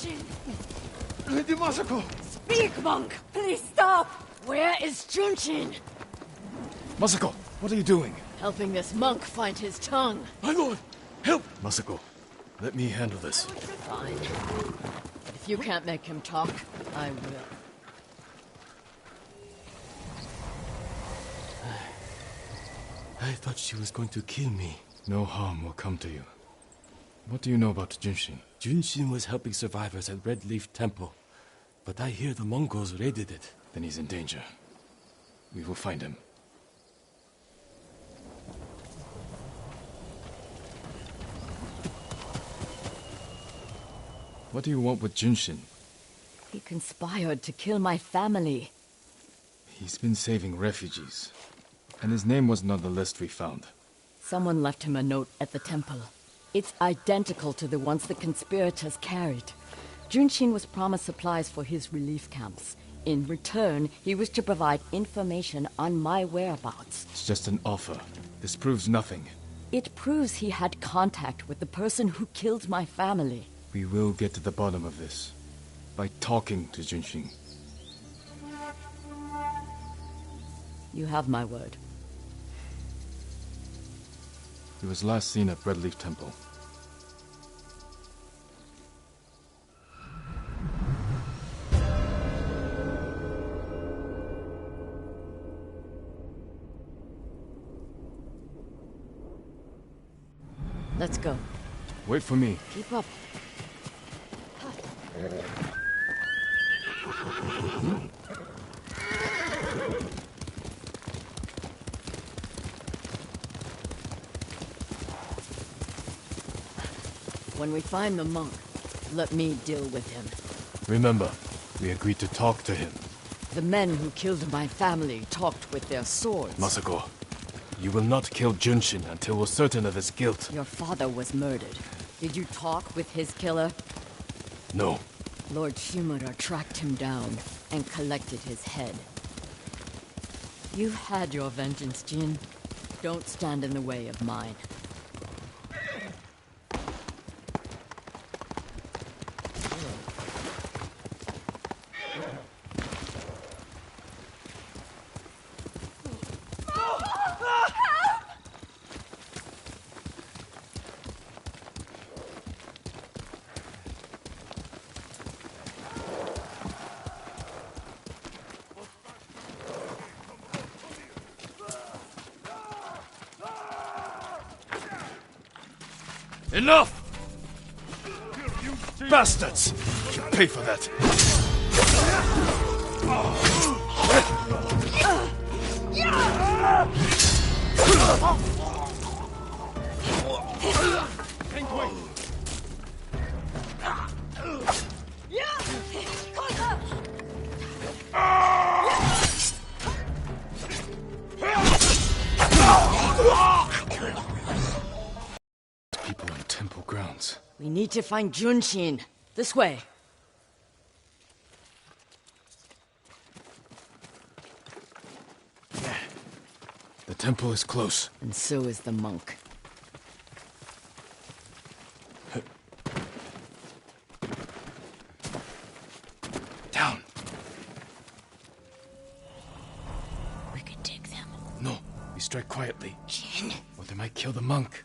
Junshin! Lady Masako! Speak, monk! Please stop! Where is Junshin? Masako, what are you doing? Helping this monk find his tongue. My lord! Help! Masako, let me handle this. Fine. But if you can't make him talk, I will. I thought she was going to kill me. No harm will come to you. What do you know about Junshin? Junshin was helping survivors at Red Leaf Temple. But I hear the Mongols raided it. Then he's in danger. We will find him. What do you want with Junshin? He conspired to kill my family. He's been saving refugees. And his name wasn't on the list we found. Someone left him a note at the temple. It's identical to the ones the conspirators carried. Junshin was promised supplies for his relief camps. In return, he was to provide information on my whereabouts. It's just an offer. This proves nothing. It proves he had contact with the person who killed my family. We will get to the bottom of this. By talking to Junshin. You have my word. He was last seen at Red Leaf Temple. Let's go. Wait for me. Keep up. When we find the monk, let me deal with him. Remember, we agreed to talk to him. The men who killed my family talked with their swords. Masako, you will not kill Junshin until we're certain of his guilt. Your father was murdered. Did you talk with his killer? No. Lord Shimura tracked him down and collected his head. You've had your vengeance, Jin. Don't stand in the way of mine. Enough! Bastards! You pay for that. People in temple grounds. We need to find Junshin. This way. The temple is close. And so is the monk. Down. We could take them. No, we strike quietly. Jin. Or they might kill the monk.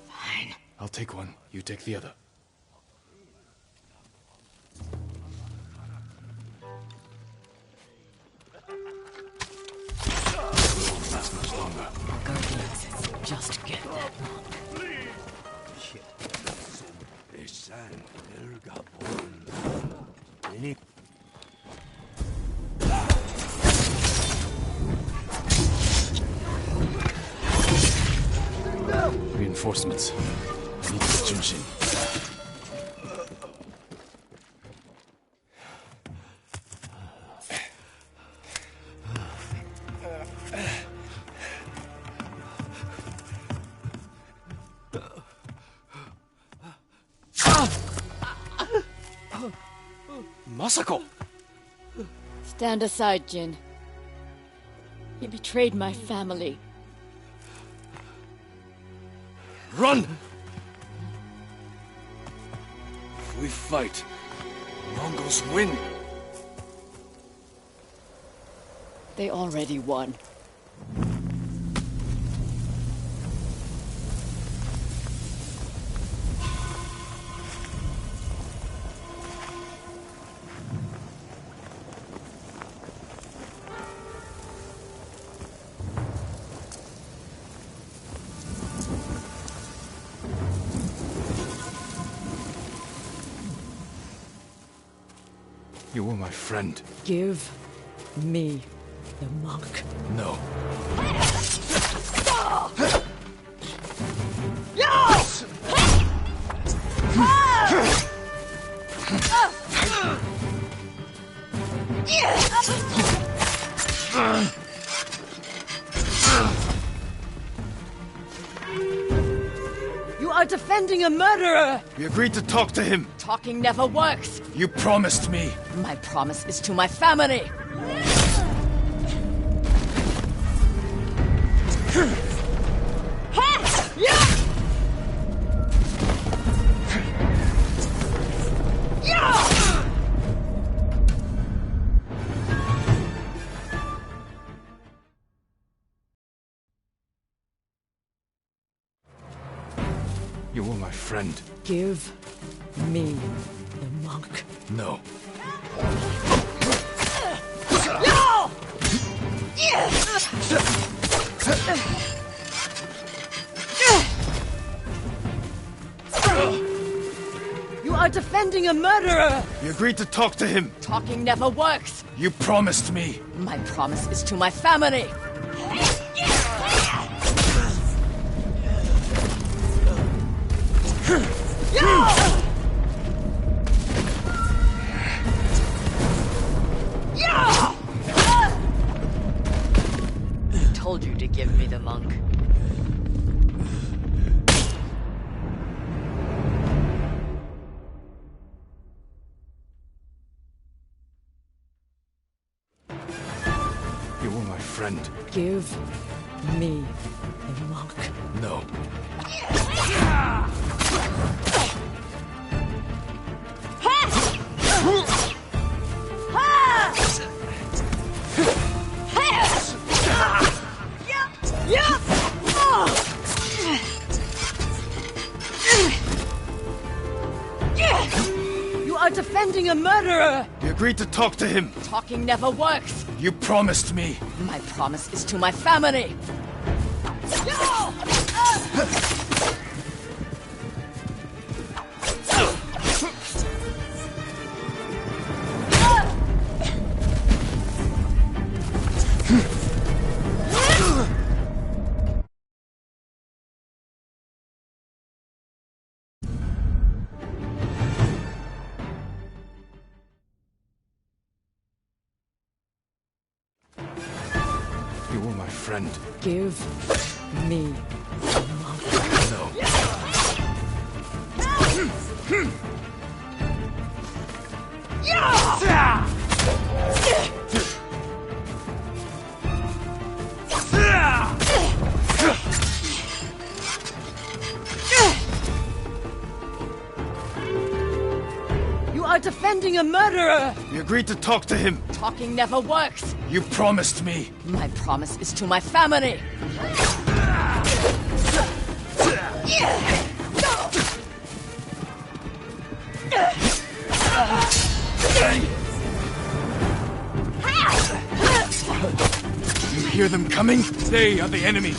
Fine. I'll take one, you take the other. Won't last much longer. Our guardian says just get that monk. Reinforcements. I need to get Junshin. Masako! Stand aside, Jin. He betrayed my family. Run! If we fight, Mongols win. They already won. You were my friend. Give me the monk. No. You are defending a murderer! We agreed to talk to him. Talking never works. You promised me. My promise is to my family. You were my friend. Give me the monk. No. You are defending a murderer! We agreed to talk to him. Talking never works. You promised me. My promise is to my family. I told you to give me the monk. You were my friend. Give me the monk. No. You are defending a murderer! We agreed to talk to him. Talking never works. You promised me. My promise is to my family. You were my friend. Give me the monk. No. You are defending a murderer! We agreed to talk to him. Talking never works. You promised me. My promise is to my family. You hear them coming? They are the enemy.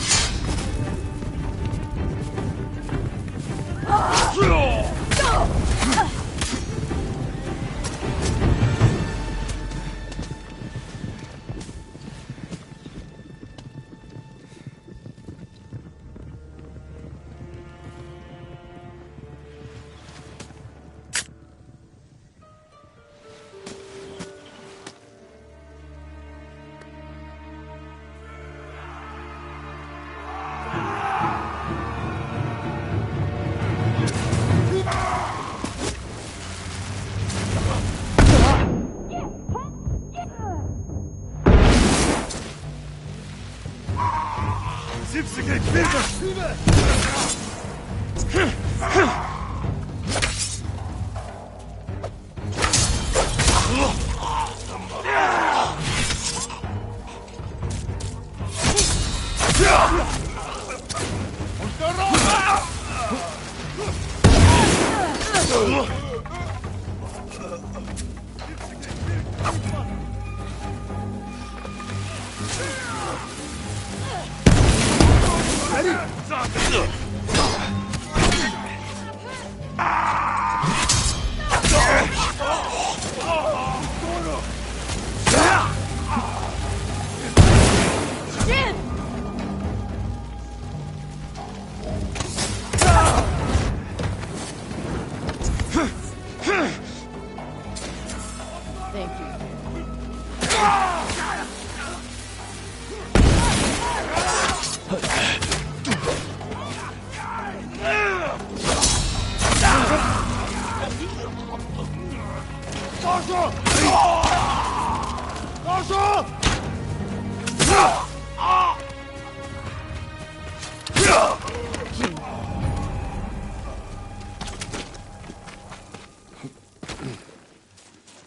Thank you.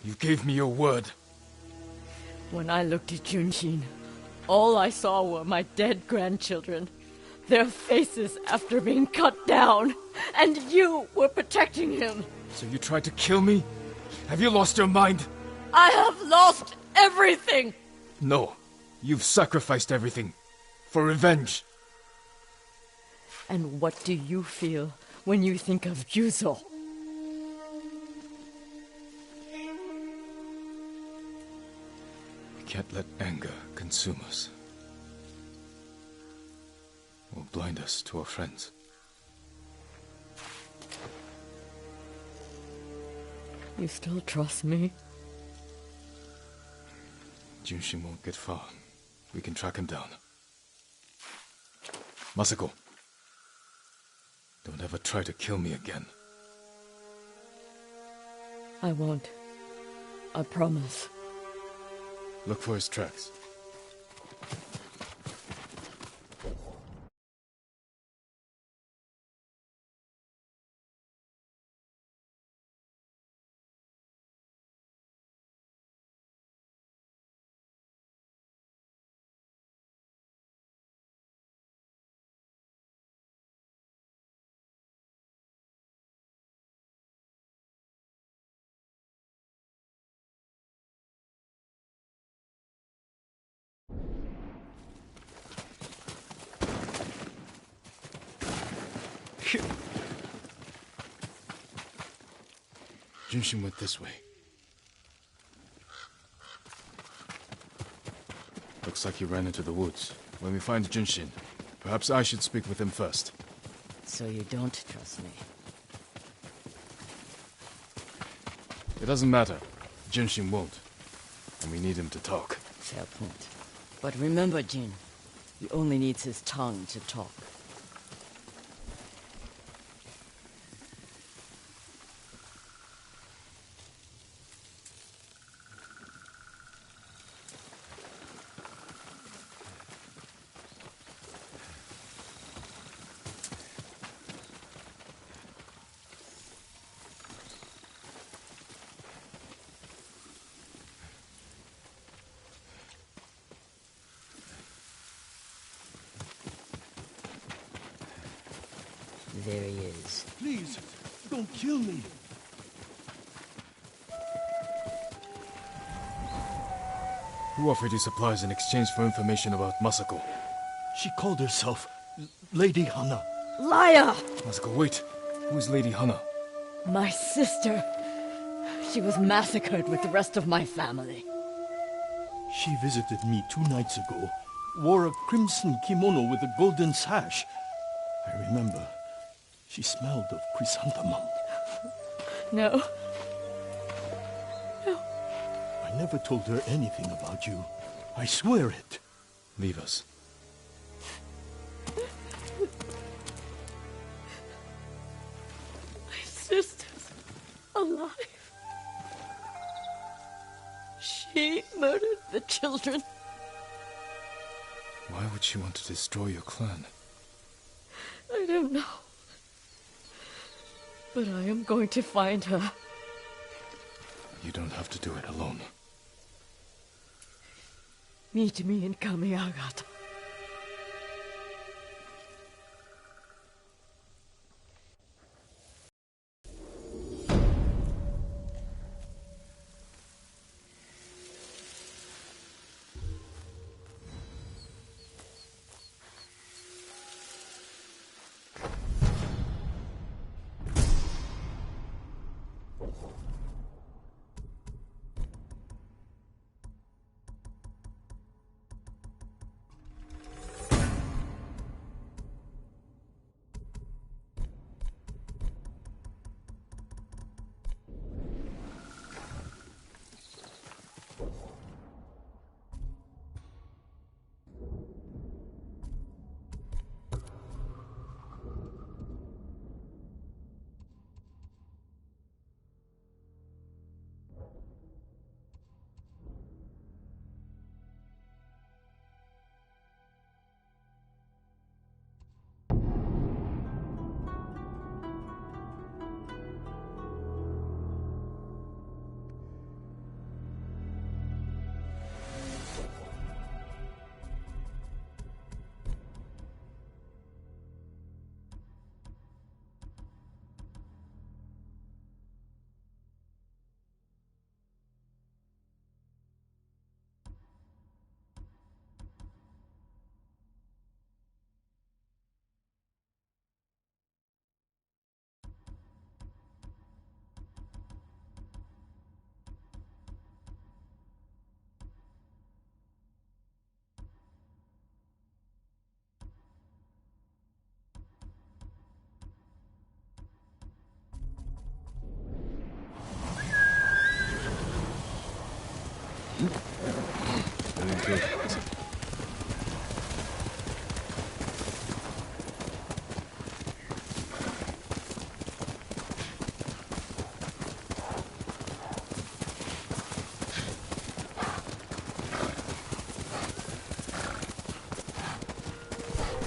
You gave me your word. When I looked at Junshin, all I saw were my dead grandchildren. Their faces after being cut down. And you were protecting him. So you tried to kill me? Have you lost your mind? I have lost everything! No. You've sacrificed everything. For revenge. And what do you feel when you think of Yuzo? We can't let anger consume us. Or blind us to our friends. You still trust me? Junshin won't get far. We can track him down. Masako. Don't ever try to kill me again. I won't. I promise. Look for his tracks. Junshin went this way. Looks like he ran into the woods. When we find Junshin, perhaps I should speak with him first. So you don't trust me? It doesn't matter. Junshin won't. And we need him to talk. Fair point. But remember, Jin, he only needs his tongue to talk. There he is. Please, don't kill me. Who offered you supplies in exchange for information about Masako? She called herself Lady Hana. Liar! Masako, wait. Who is Lady Hana? My sister. She was massacred with the rest of my family. She visited me 2 nights ago, wore a crimson kimono with a golden sash. I remember. She smelled of chrysanthemum. No. I never told her anything about you. I swear it. Leave us. My sister's alive. She murdered the children. Why would she want to destroy your clan? I don't know. But I am going to find her. You don't have to do it alone. Meet me in Kamiagata.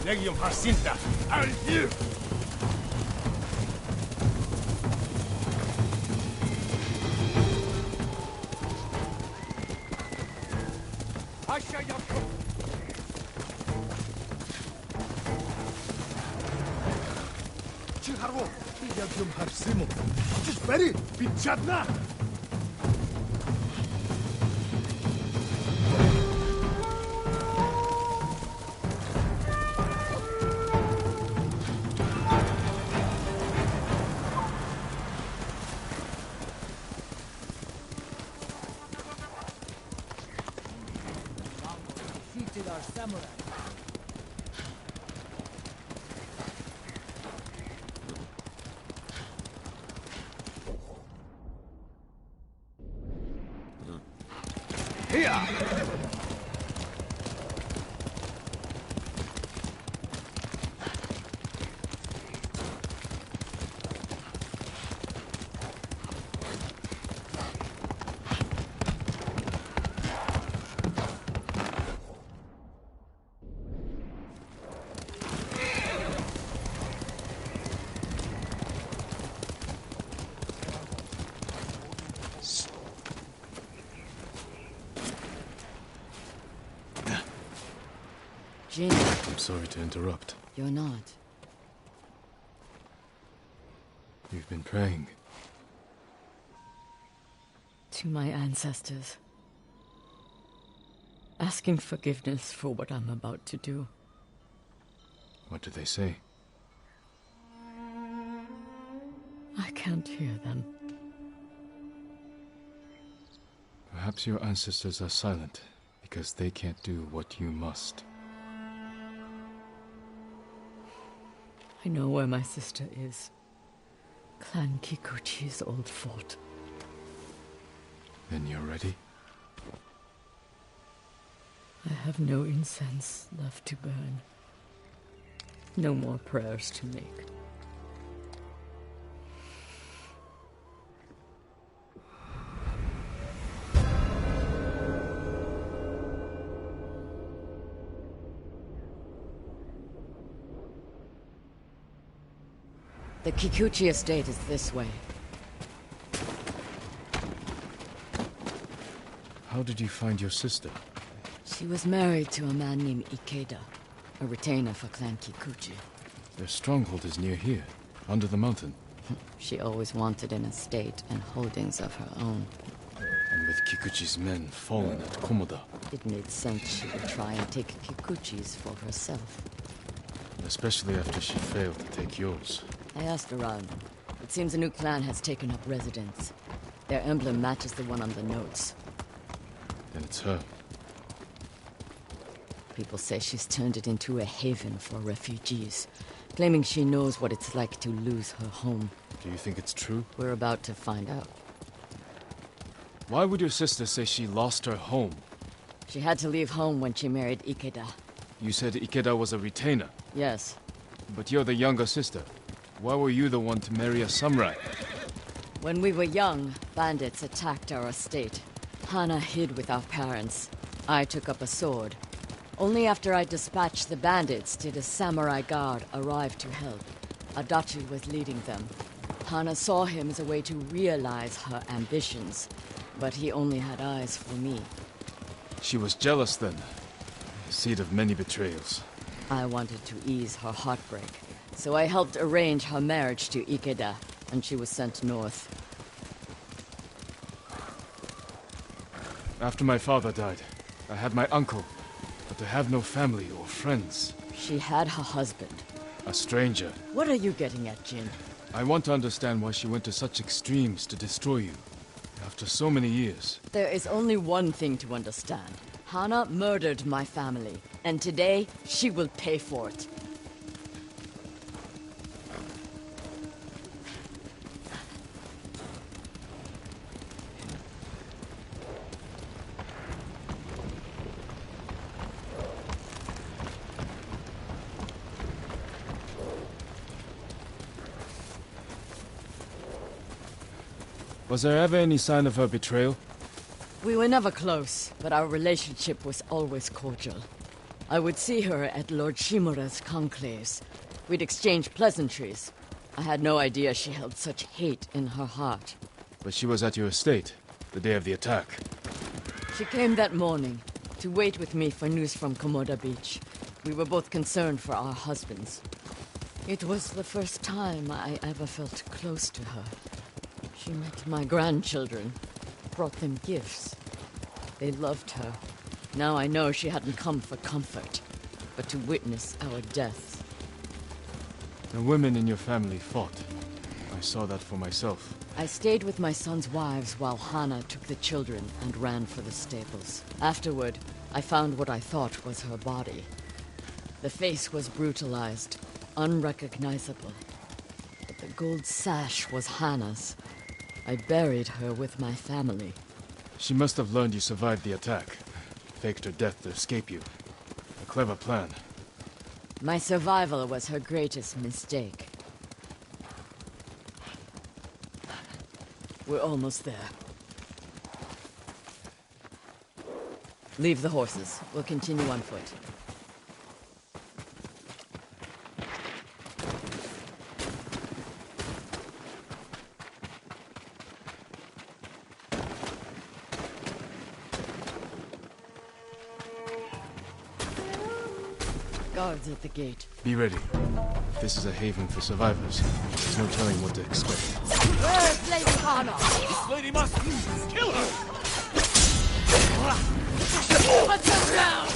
Legium Harsinta! Al you! Чихаргу би яг юм харсан юм уу? Очиж барь. Би чадна! Defeated our samurai. Jin, I'm sorry to interrupt. you're not. You've been praying. To my ancestors. Asking forgiveness for what I'm about to do. What did they say? I can't hear them. Perhaps your ancestors are silent because they can't do what you must. I know where my sister is. Clan Kikuchi's old fort. Then you're ready? I have no incense left to burn. No more prayers to make. The Kikuchi estate is this way. How did you find your sister? She was married to a man named Ikeda, a retainer for Clan Kikuchi. Their stronghold is near here, under the mountain. She always wanted an estate and holdings of her own. And with Kikuchi's men fallen at Komoda, It made sense she would try and take Kikuchi's for herself. especially after she failed to take yours. I asked around. It seems a new clan has taken up residence. Their emblem matches the one on the notes. Then it's her. People say she's turned it into a haven for refugees, claiming she knows what it's like to lose her home. Do you think it's true? We're about to find out. Why would your sister say she lost her home? She had to leave home when she married Ikeda. You said Ikeda was a retainer, Yes, but you're the younger sister. Why were you the one to marry a samurai? when we were young, bandits attacked our estate. Hana hid with our parents. I took up a sword. Only after I dispatched the bandits did a samurai guard arrive to help. Adachi was leading them. Hana saw him as a way to realize her ambitions, but he only had eyes for me. She was jealous then. The seed of many betrayals. I wanted to ease her heartbreak, so I helped arrange her marriage to Ikeda, and she was sent north. After my father died, I had my uncle, but to have no family or friends. She had her husband. A stranger. What are you getting at, Jin? I want to understand why she went to such extremes to destroy you. After so many years. There is only one thing to understand. Hana murdered my family, and today she will pay for it. Was there ever any sign of her betrayal? We were never close, but our relationship was always cordial. I would see her at Lord Shimura's conclaves. We'd exchange pleasantries. I had no idea she held such hate in her heart. But she was at your estate, the day of the attack. She came that morning to wait with me for news from Komoda Beach. We were both concerned for our husbands. It was the first time I ever felt close to her. She met my grandchildren, brought them gifts. They loved her. Now I know she hadn't come for comfort, but to witness our deaths. The women in your family fought. I saw that for myself. I stayed with my son's wives while Hana took the children and ran for the stables. Afterward, I found what I thought was her body. The face was brutalized, unrecognizable. But the gold sash was Hana's. I buried her with my family. She must have learned you survived the attack. Faked her death to escape you. A clever plan. My survival was her greatest mistake. We're almost there. Leave the horses. We'll continue on foot. Guards at the gate. Be ready. This is a haven for survivors. There's no telling what to expect. Where's Lady Hana? This lady must kill her! Put them down!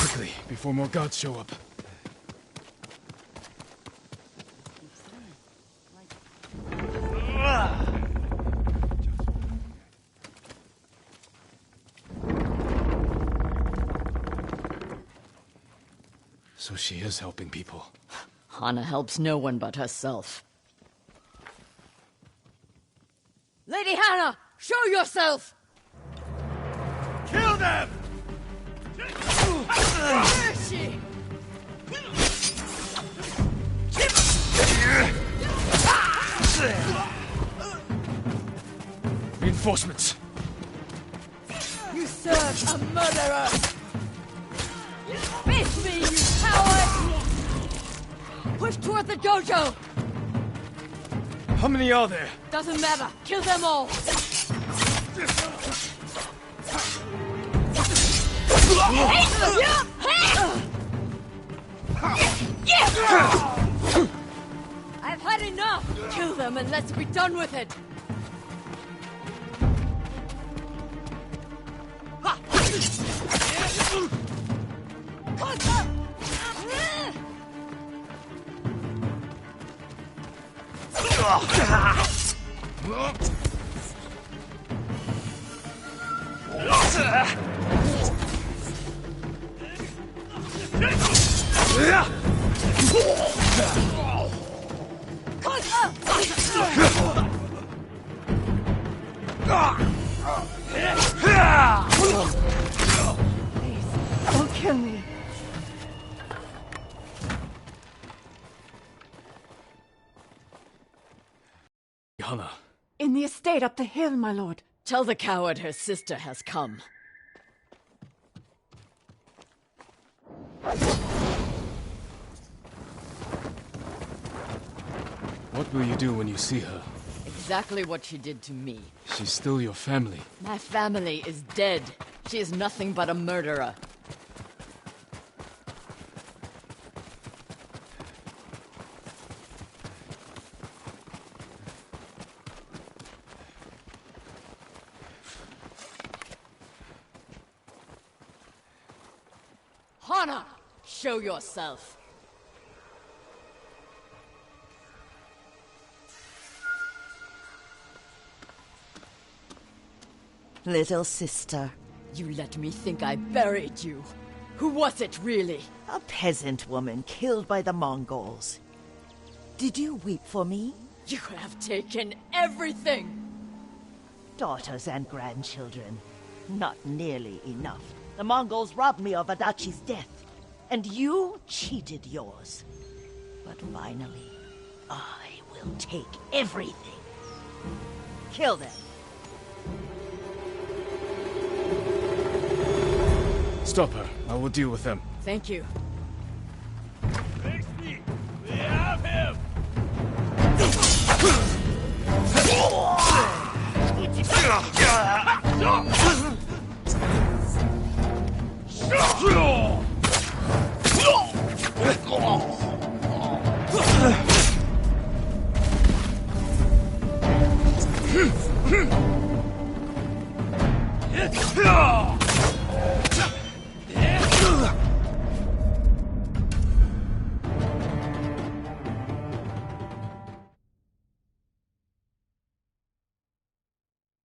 Quickly, before more guards show up. So she is helping people. Hana helps no one but herself. Lady Hana, show yourself! Kill them! Where is she? Reinforcements! You serve a murderer! Face me, you coward! Push toward the dojo! How many are there? Doesn't matter. Kill them all! I've had enough! Kill them and let's be done with it! Don't kill me. Hana. In the estate up the hill, my lord. Tell the coward her sister has come. What will you do when you see her? Exactly what she did to me. She's still your family. My family is dead. She is nothing but a murderer. Hana, show yourself. Little sister. You let me think I buried you. Who was it, really? A peasant woman killed by the Mongols. Did you weep for me? You have taken everything! Daughters and grandchildren. Not nearly enough. The Mongols robbed me of Adachi's death. and you cheated yours. But finally, I will take everything. Kill them. Stop her. I will deal with them. Thank you. Face me! We have him!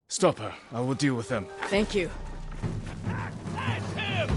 Stop her. I will deal with them. Thank you. That's him!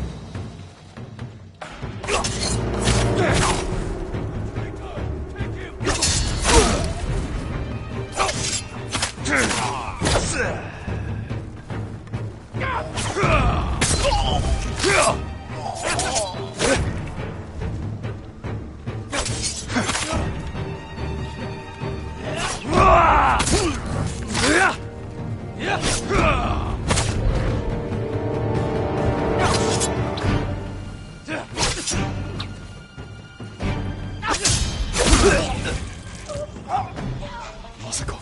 Masako.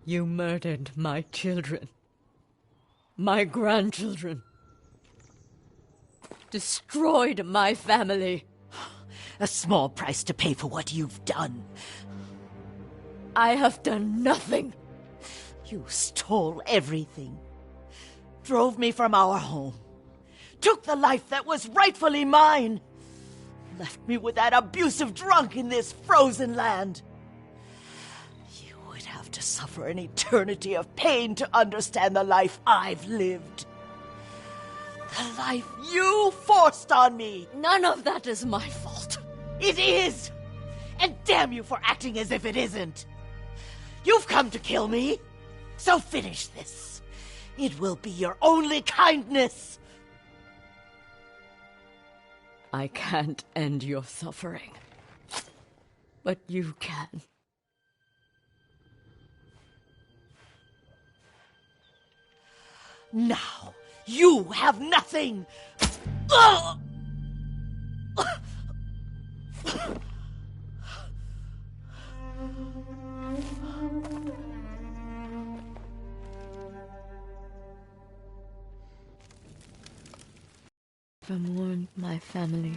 You murdered my children. My grandchildren. Destroyed my family. A small price to pay for what you've done. I have done nothing. You stole everything. Drove me from our home. Took the life that was rightfully mine. Left me with that abusive drunk in this frozen land. You would have to suffer an eternity of pain to understand the life I've lived. The life you forced on me. None of that is my fault. It is! And damn you for acting as if it isn't. You've come to kill me, so finish this. It will be your only kindness. I can't end your suffering. But you can. Now, you have nothing! Ugh! I've mourned my family.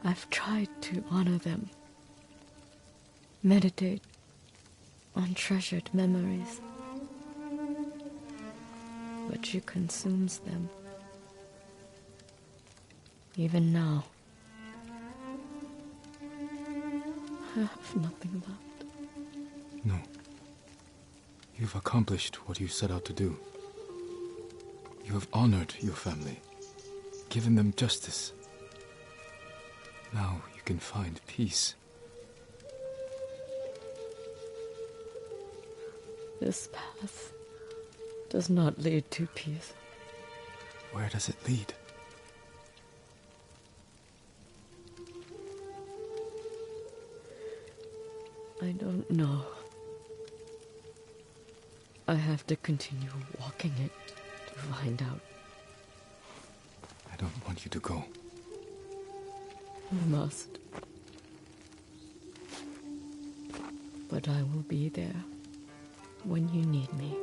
I've tried to honor them. Meditate on treasured memories. But she consumes them. Even now, I have nothing left. No. You've accomplished what you set out to do. You have honored your family, given them justice. Now you can find peace. This path does not lead to peace. Where does it lead? I don't know. I have to continue walking it to find out. I don't want you to go. I must. But I will be there when you need me.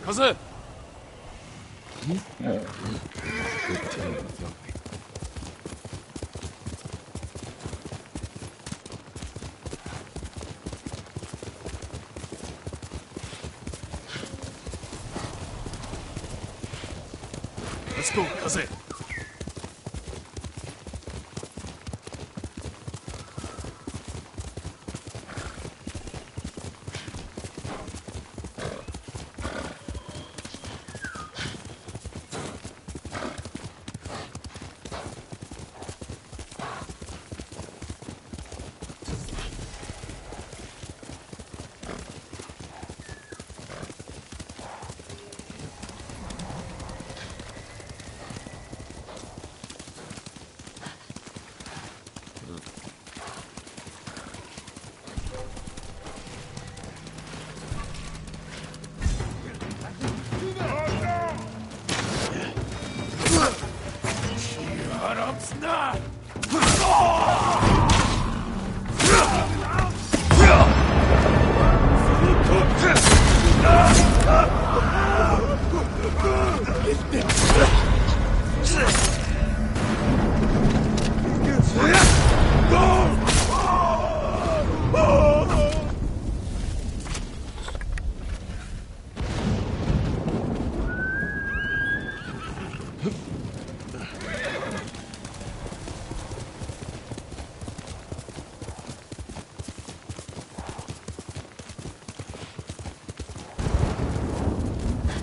Kaze! Good tale, young. Let's go, Kaze!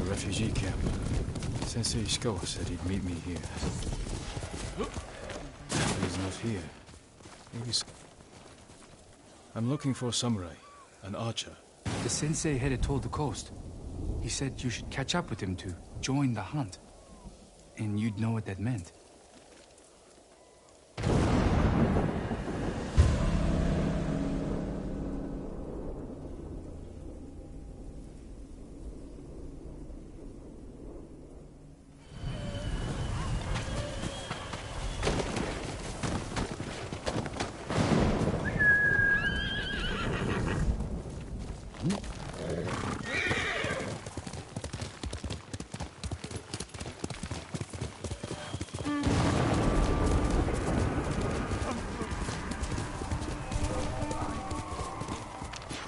Refugee camp. Sensei Ishikawa said he'd meet me here. He's not here. Maybe I'm looking for a samurai, an archer. The sensei headed toward the coast. He said you should catch up with him to join the hunt. And you'd know what that meant.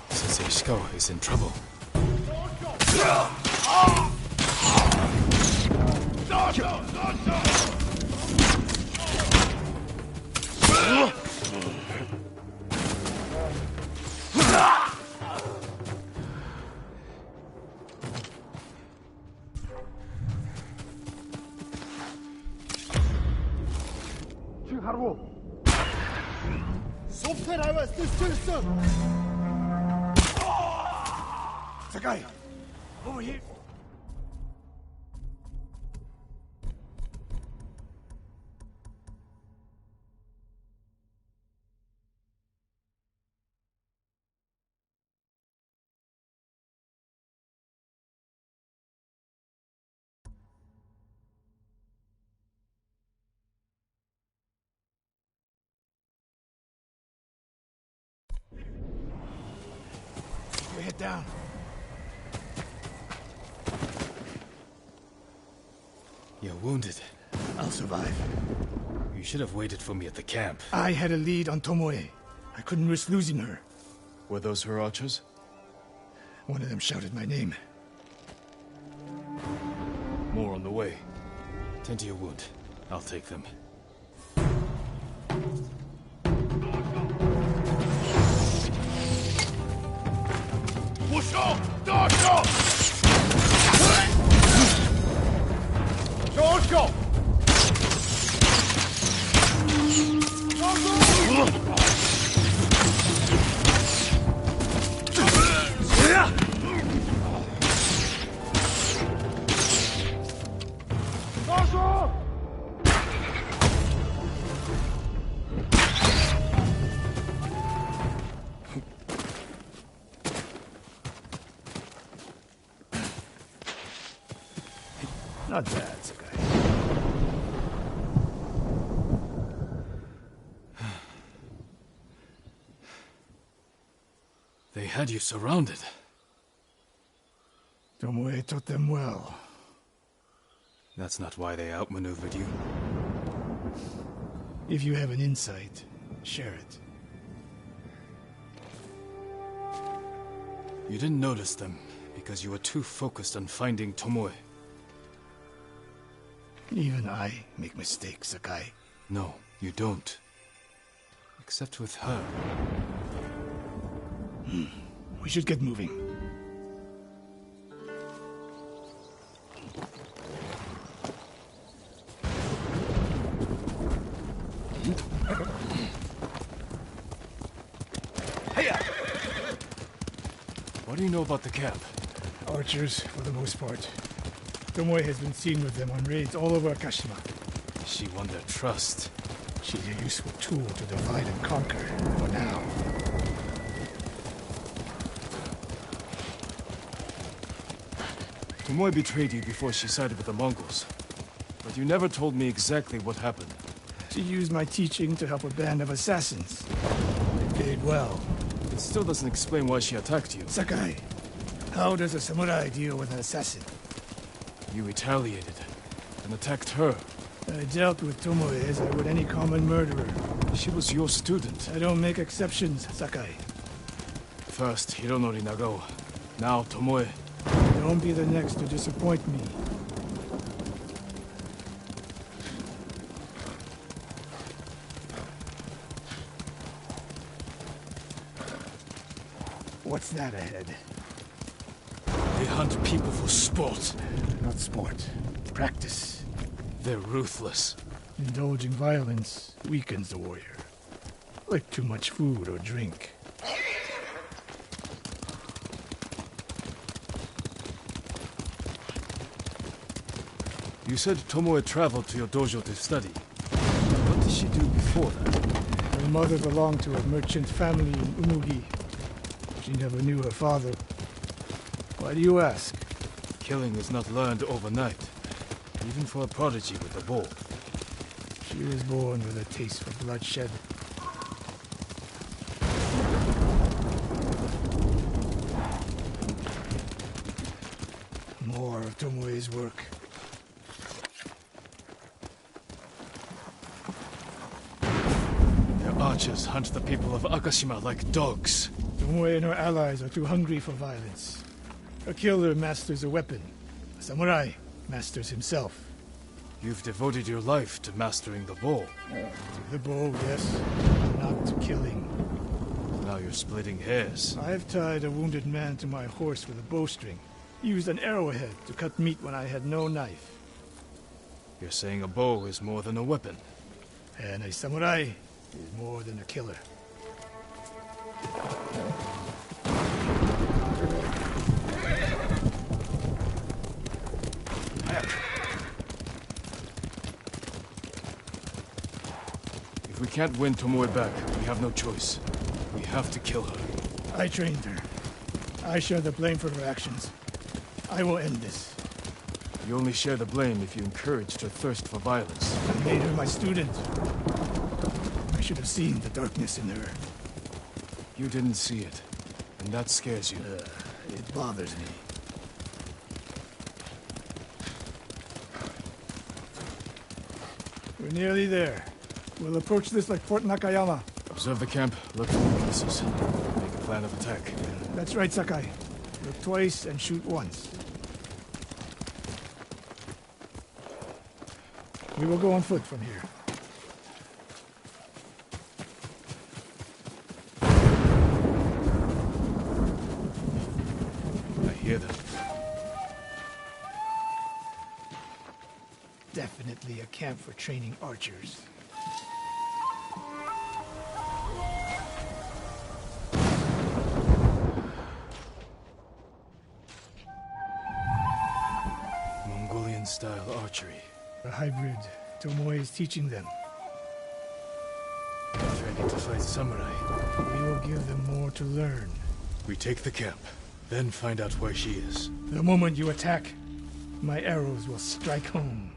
Sensei Ishikawa is in trouble. Супер аваас төсөлсөн. Sakai! Over here! Your head down. You're wounded. I'll survive. You should have waited for me at the camp. I had a lead on Tomoe. I couldn't risk losing her. Were those her archers? One of them shouted my name. More on the way. Tend to your wound. I'll take them. Wusho! Dosho! Joshua! Not bad, Sakai. They had you surrounded. Tomoe taught them well. That's not why they outmaneuvered you. If you have an insight, share it. You didn't notice them because you were too focused on finding Tomoe. Even I make mistakes, Sakai. No, you don't. Except with her. We should get moving. What do you know about the camp? Archers, for the most part. Tomoe has been seen with them on raids all over Akashima. She won their trust. She's a useful tool to divide and conquer, for now. Tomoe betrayed you before she sided with the Mongols. But you never told me exactly what happened. She used my teaching to help a band of assassins. They paid well. It still doesn't explain why she attacked you. Sakai, how does a samurai deal with an assassin? You retaliated and attacked her. I dealt with Tomoe as I would any common murderer. She was your student. I don't make exceptions, Sakai. First Hironori Nagao, now Tomoe. Don't be the next to disappoint me. What's that ahead? They hunt people for sport. Not sport. Practice. They're ruthless. Indulging violence weakens the warrior. Like too much food or drink. You said Tomoe traveled to your dojo to study. What did she do before that? Her mother belonged to a merchant family in Umugi. She never knew her father. Why do you ask? Killing is not learned overnight, even for a prodigy with a bow. She was born with a taste for bloodshed. More of Tomoe's work. Their archers hunt the people of Akashima like dogs. Tomoe and her allies are too hungry for violence. A killer masters a weapon. A samurai masters himself. You've devoted your life to mastering the bow. To the bow, yes. Not to killing. Now you're splitting hairs. I've tied a wounded man to my horse with a bowstring. Used an arrowhead to cut meat when I had no knife. You're saying a bow is more than a weapon. And a samurai is more than a killer. If we can't win Tomoe back, we have no choice. We have to kill her. I trained her. I share the blame for her actions. I will end this. You only share the blame if you encouraged her thirst for violence. I made her my student. I should have seen the darkness in her. You didn't see it, and that scares you. It bothers me. We're nearly there. We'll approach this like Fort Nakayama. Observe the camp, look for weaknesses. Make a plan of attack. That's right, Sakai. Look twice and shoot once. We will go on foot from here. I hear them. Definitely a camp for training archers. Mongolian-style archery. A hybrid. Tomoe is teaching them. Training to fight samurai. We will give them more to learn. We take the camp, then find out where she is. The moment you attack, my arrows will strike home.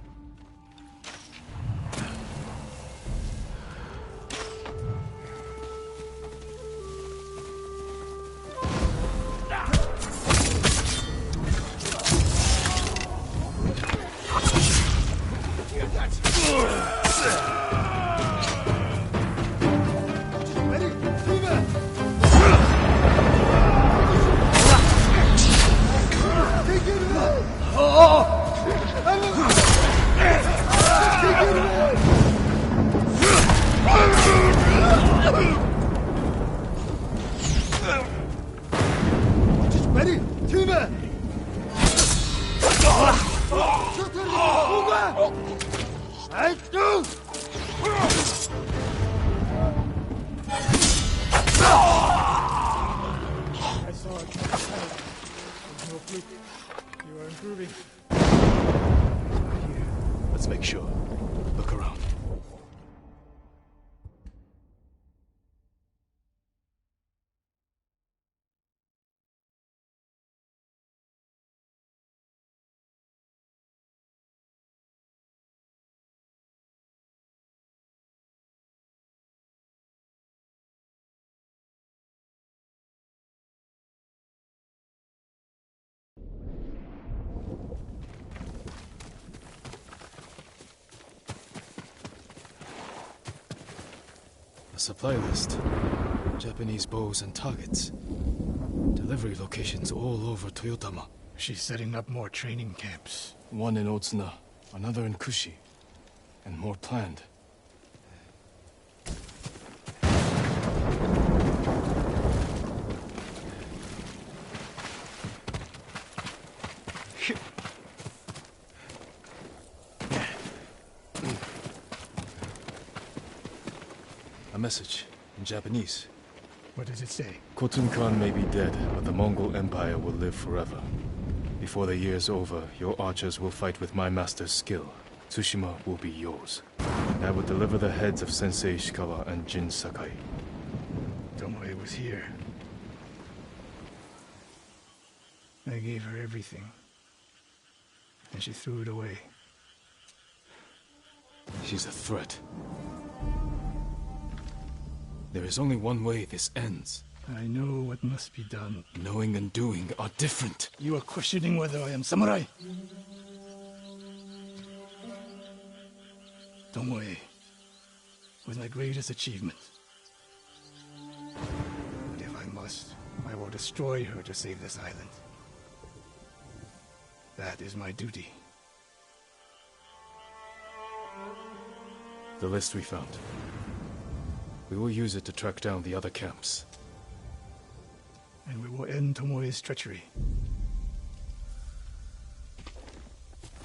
I do! I saw it. There's no fluke. You are improving. Here, let's make sure. Look around. Supply list. Japanese bows and targets. Delivery locations all over Toyotama. She's setting up more training camps. One in Otsuna, another in Kushi, and more planned. A message in Japanese. What does it say? Khotun Khan may be dead, but the Mongol Empire will live forever. Before the year's over, your archers will fight with my master's skill. Tsushima will be yours. And I will deliver the heads of Sensei Ishikawa and Jin Sakai. Tomoe was here. I gave her everything. And she threw it away. She's a threat. There is only one way this ends. I know what must be done. Knowing and doing are different. You are questioning whether I am samurai. Tomoe was my greatest achievement. But if I must, I will destroy her to save this island. That is my duty. The list we found. We will use it to track down the other camps. And we will end Tomoe's treachery.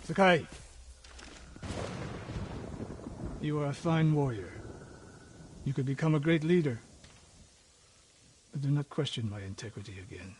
Sakai! You are a fine warrior. You could become a great leader. But do not question my integrity again.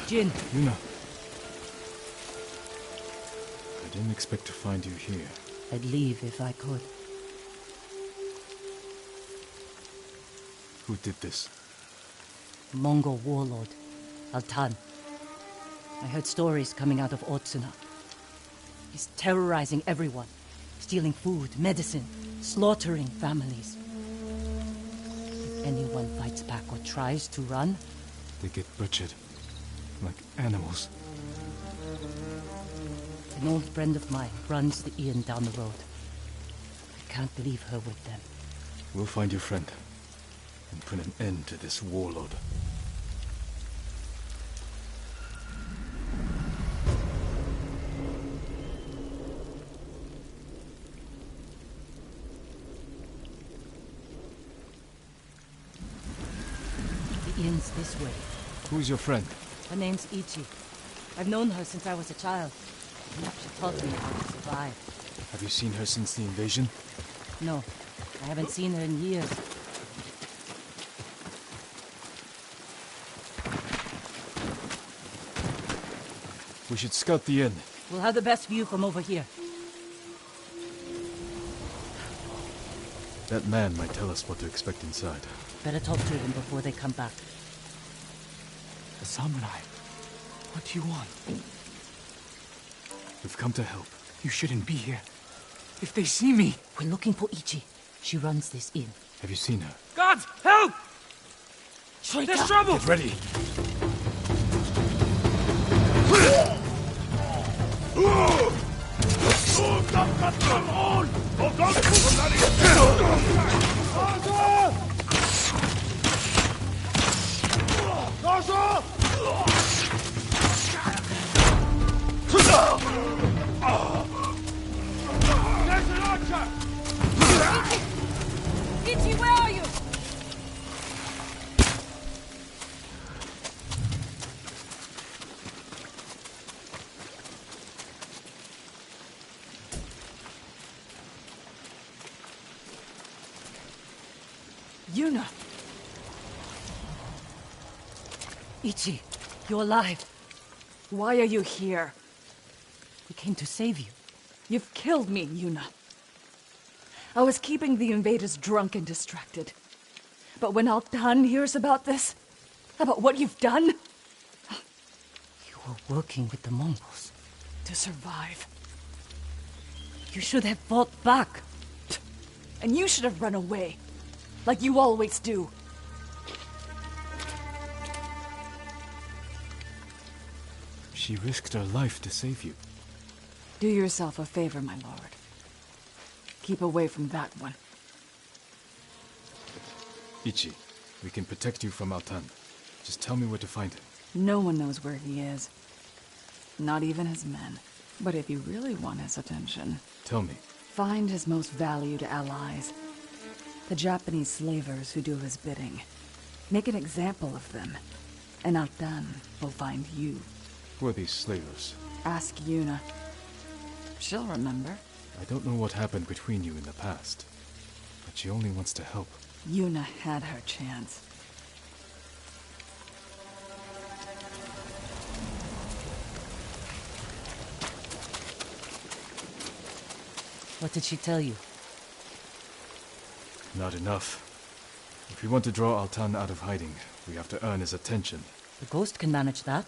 Jin. Yuna. I didn't expect to find you here. I'd leave if I could. Who did this? Mongol warlord, Altan. I heard stories coming out of Otsuna. He's terrorizing everyone, stealing food, medicine, slaughtering families. Anyone fights back or tries to run, They get butchered. Like animals. an old friend of mine runs the inn down the road. I can't leave her with them. We'll find your friend. And put an end to this warlord. The inn's this way. Who's your friend? Her name's Ichi. I've known her since I was a child. She taught me how to survive. Have you seen her since the invasion? No, I haven't seen her in years. We should scout the inn. We'll have the best view from over here. That man might tell us what to expect inside. Better talk to him before they come back. The samurai. What do you want? We've come to help. You shouldn't be here. If they see me... We're looking for Ichi. She runs this inn. Have you seen her? Gods, help! There's trouble! Get ready! Ichi, where are you? Yuna! Ichi, you're alive. Why are you here? We came to save you. You've killed me, Yuna. I was keeping the invaders drunk and distracted. But when Altan hears about this, about what you've done, You were working with the Mongols. to survive, You should have fought back. and you should have run away, like you always do. She risked her life to save you. Do yourself a favor, my lord. Keep away from that one. Ichi, we can protect you from Altan. Just tell me where to find him. No one knows where he is. Not even his men. But if you really want his attention, Tell me. find his most valued allies. The Japanese slavers who do his bidding. Make an example of them, and Altan will find you. Who are these slavers? Ask Yuna. She'll remember. I don't know what happened between you in the past. But she only wants to help. Yuna had her chance. What did she tell you? Not enough. If we want to draw Altan out of hiding, we have to earn his attention. The ghost can manage that.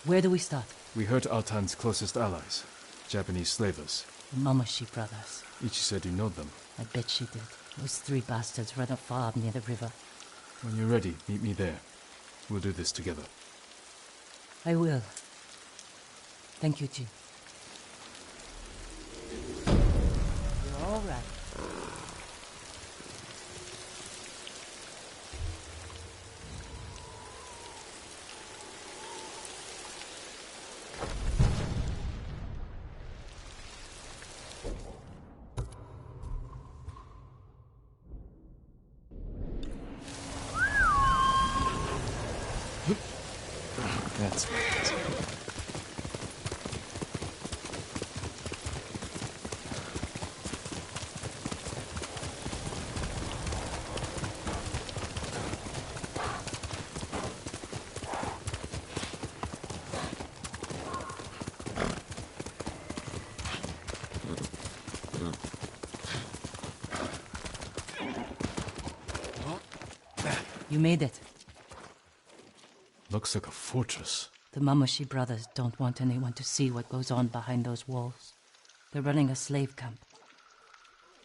Where do we start? We hurt Altan's closest allies, Japanese slavers. The Mamashi brothers. Ichi said you know them. I bet she did. Those three bastards run a farm near the river. When you're ready, meet me there. We'll do this together. I will. Thank you, Jin. You're all right. That's right. You made it. Looks like a fortress. The Mamashi brothers don't want anyone to see what goes on behind those walls. They're running a slave camp.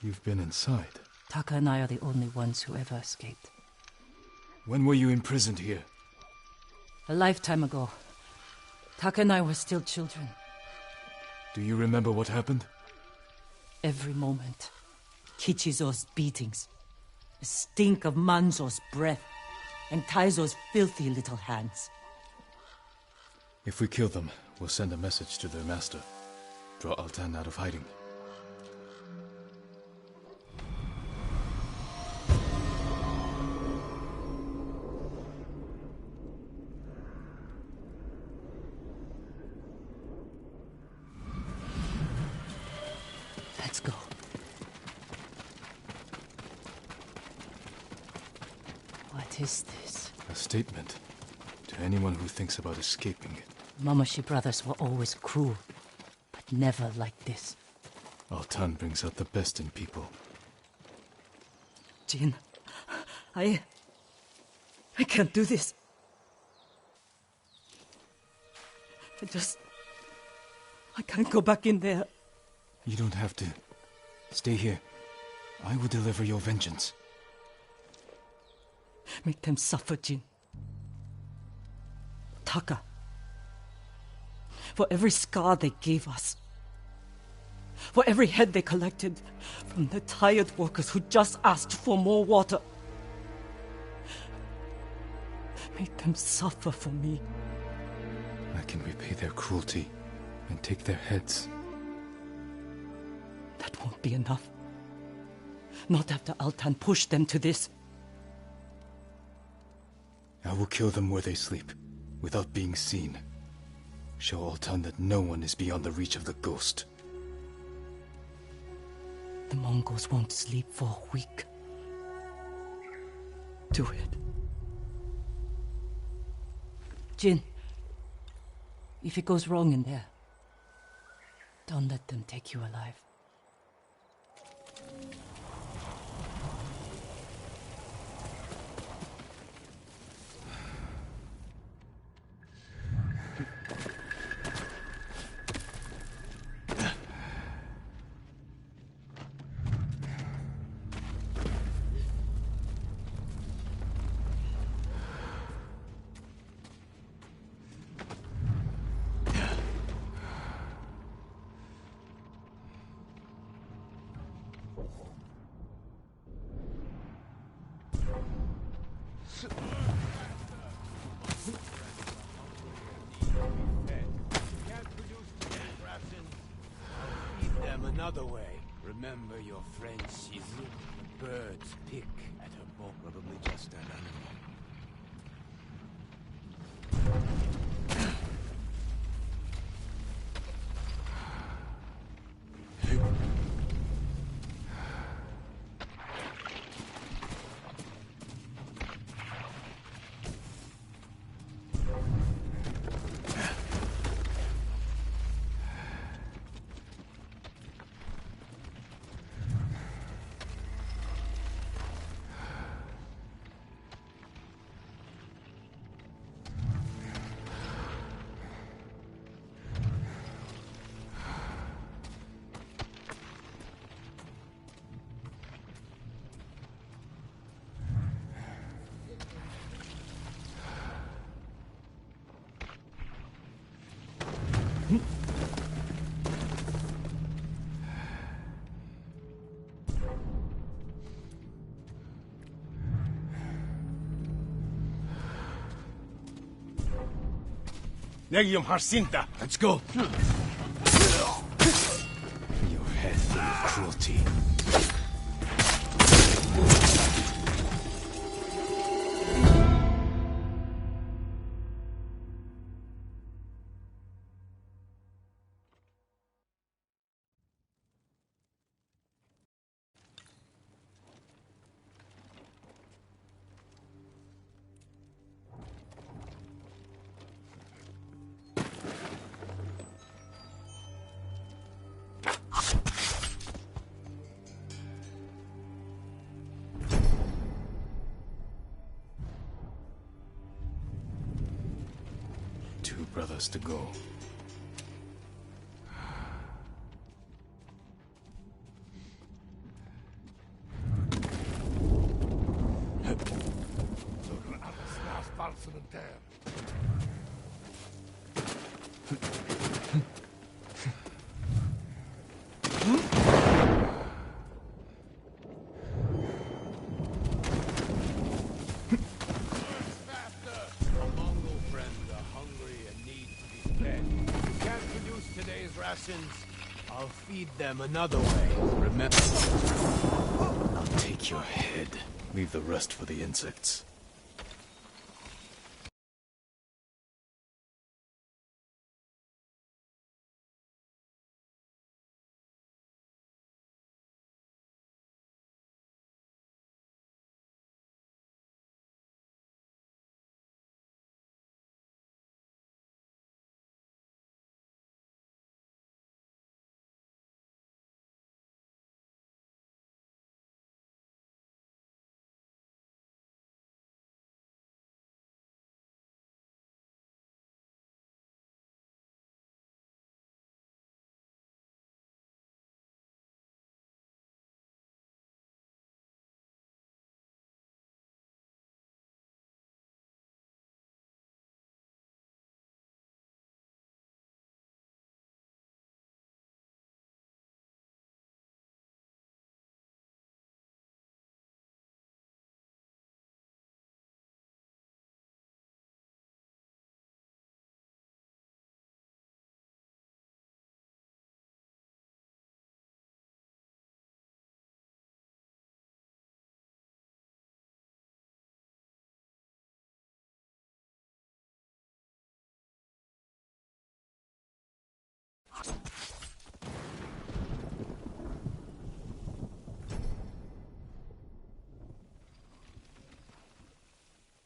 You've been inside. Taka and I are the only ones who ever escaped. When were you imprisoned here? A lifetime ago. Taka and I were still children. Do you remember what happened? Every moment. Kichizo's beatings. The stink of Manzo's breath. And Taizo's filthy little hands. If we kill them, we'll send a message to their master. Draw Altan out of hiding. Let's go. What is this? A statement to anyone who thinks about escaping. Mamoshi brothers were always cruel, but never like this. Altan brings out the best in people. Jin, I can't do this. I can't go back in there. You don't have to. Stay here. I will deliver your vengeance. Make them suffer, Jin. Taka. For every scar they gave us. For every head they collected from the tired workers who just asked for more water. Make them suffer for me. I can repay their cruelty and take their heads. That won't be enough. Not after Altan pushed them to this. I will kill them where they sleep, without being seen. Show Altan that no one is beyond the reach of the ghost. The Mongols won't sleep for a week. Do it. Jin, if it goes wrong in there, don't let them take you alive. Another way. Remember your friend Shizu? Birds pick at her bow, probably just an animal. Negium Harsinta. Let's go. Your head full of cruelty. Two brothers to go. parlementaire. A Mongol friends are hungry and need to be fed. You can't produce today's rations. I'll feed them another way. Remember. I'll take your head. Leave the rest for the insects.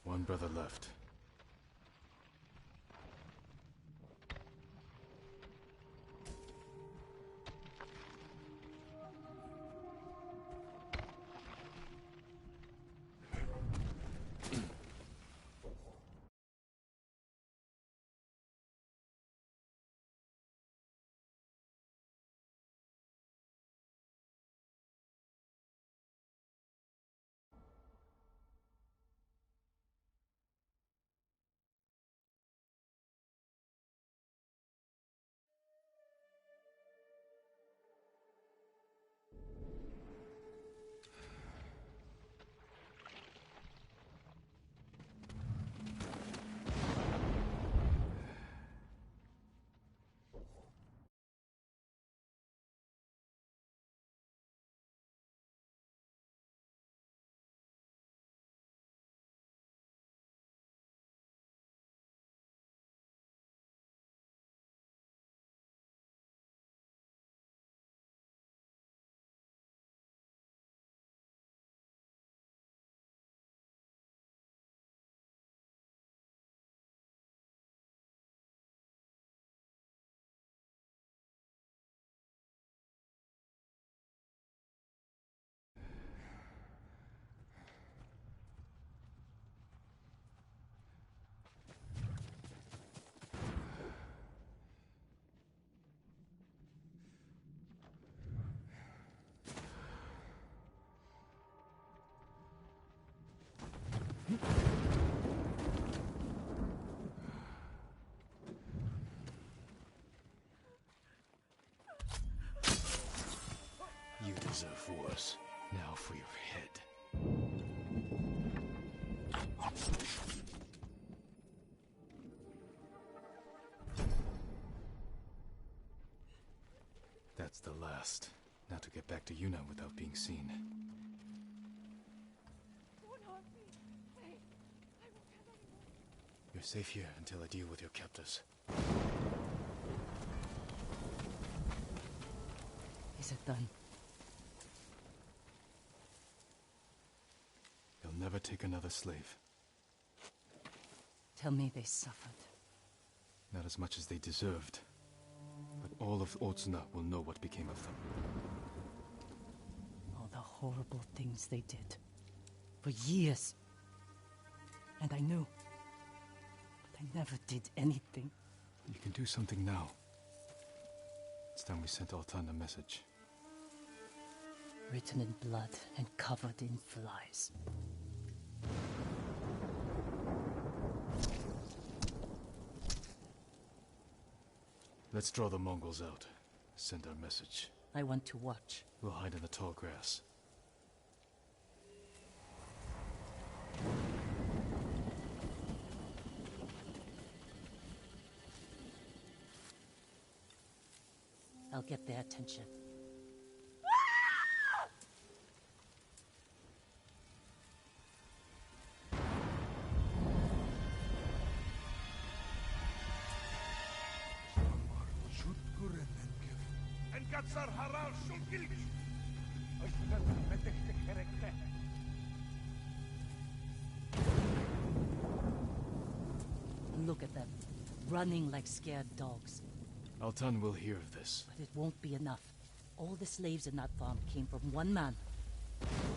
One brother left. You deserve worse. Now for your head. That's the last. Now to get back to Yuna without being seen. Don't harm me. Wait. I won't have any more. You're safe here until I deal with your captors. Is it done? They'll never take another slave. Tell me they suffered. Not as much as they deserved. But all of Otsuna will know what became of them. All the horrible things they did. For years. And I knew. But I never did anything. You can do something now. It's time we sent Altan a message. Written in blood and covered in flies. Let's draw the Mongols out. Send our message. I want to watch. We'll hide in the tall grass. I'll get their attention. Look at them, running like scared dogs. Altan will hear of this. But it won't be enough. All the slaves in that farm came from one man,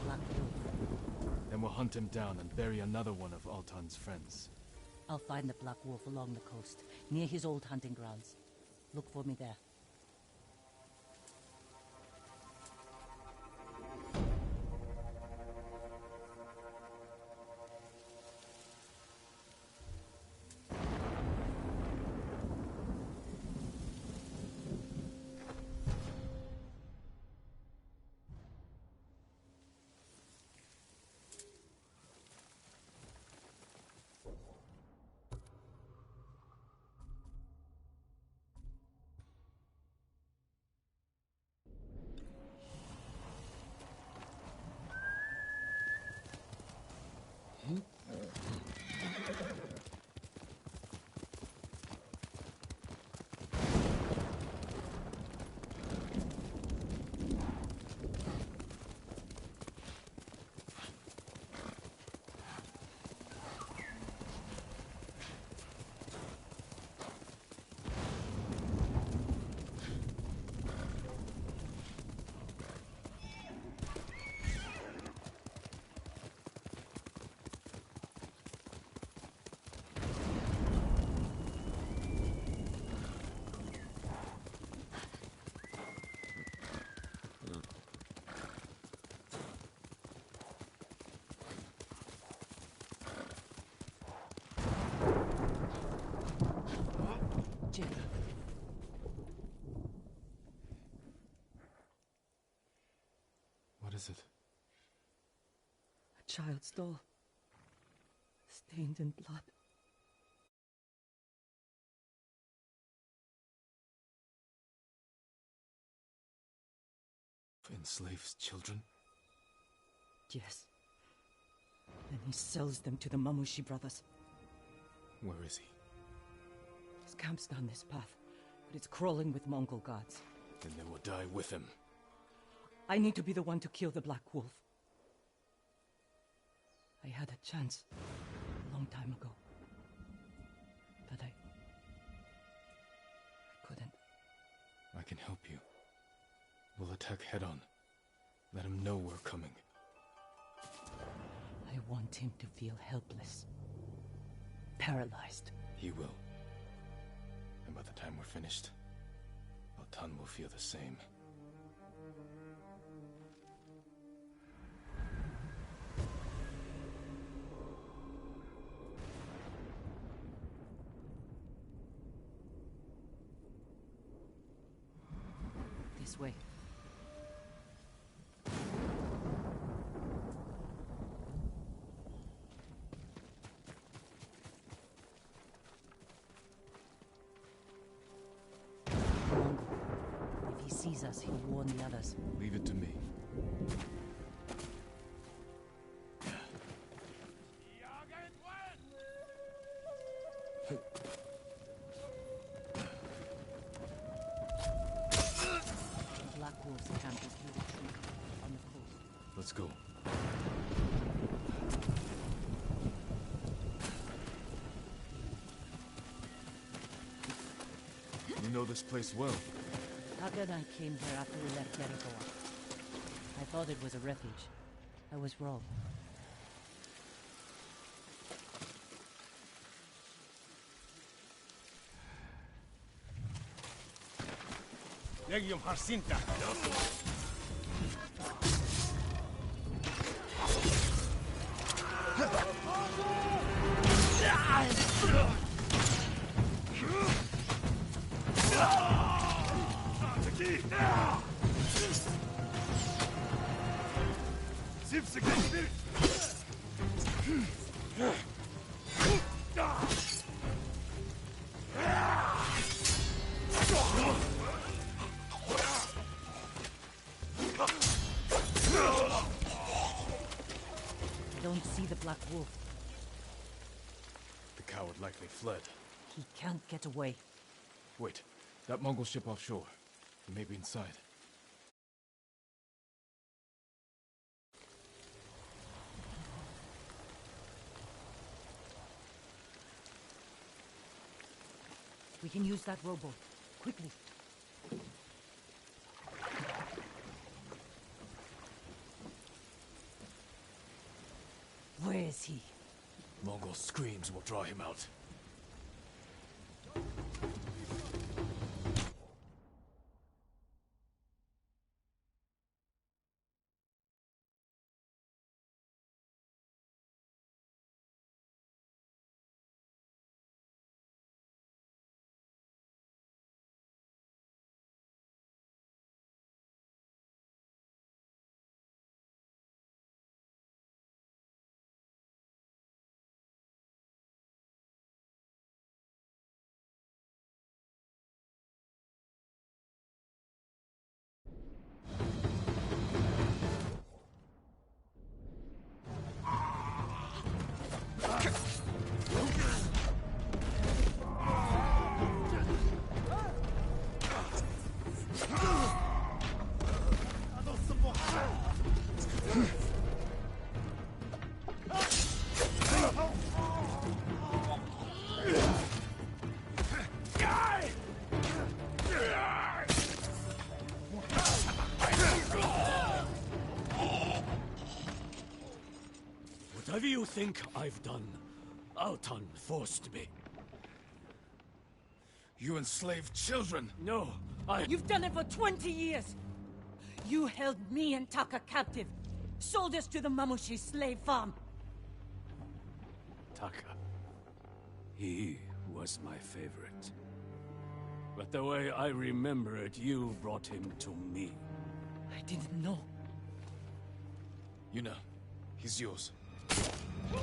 Black Wolf. Then we'll hunt him down and bury another one of Altan's friends. I'll find the Black Wolf along the coast, near his old hunting grounds. Look for me there. What is it? A child's doll, stained in blood. Enslaves children? Yes. Then he sells them to the Mamushi brothers. Where is he? His camp's down this path, but it's crawling with Mongol guards. Then they will die with him. I need to be the one to kill the Black Wolf. I had a chance a long time ago, but I couldn't. I can help you. We'll attack head-on. Let him know we're coming. I want him to feel helpless. Paralyzed. He will. And by the time we're finished, Altan will feel the same. This way. If he sees us, he'll warn the others. Leave it to me. Black Wolf's camp is near the tree on the coast. Let's go. You know this place well. Haga and I came here after we left Jericho. I thought it was a refuge. I was wrong. Legium Harsinta. I don't see the Black Wolf. The coward likely fled. He can't get away. Wait, that Mongol ship offshore. He may be inside. We can use that rowboat. Quickly. Where is he? Mongol screams will draw him out. Whatever you think I've done, Altan forced me. You enslaved children! No, You've done it for 20 years! You held me and Taka captive. Sold us to the Mamushi slave farm. Taka. He was my favorite. But the way I remember it, you brought him to me. I didn't know. Yuna, he's yours. Are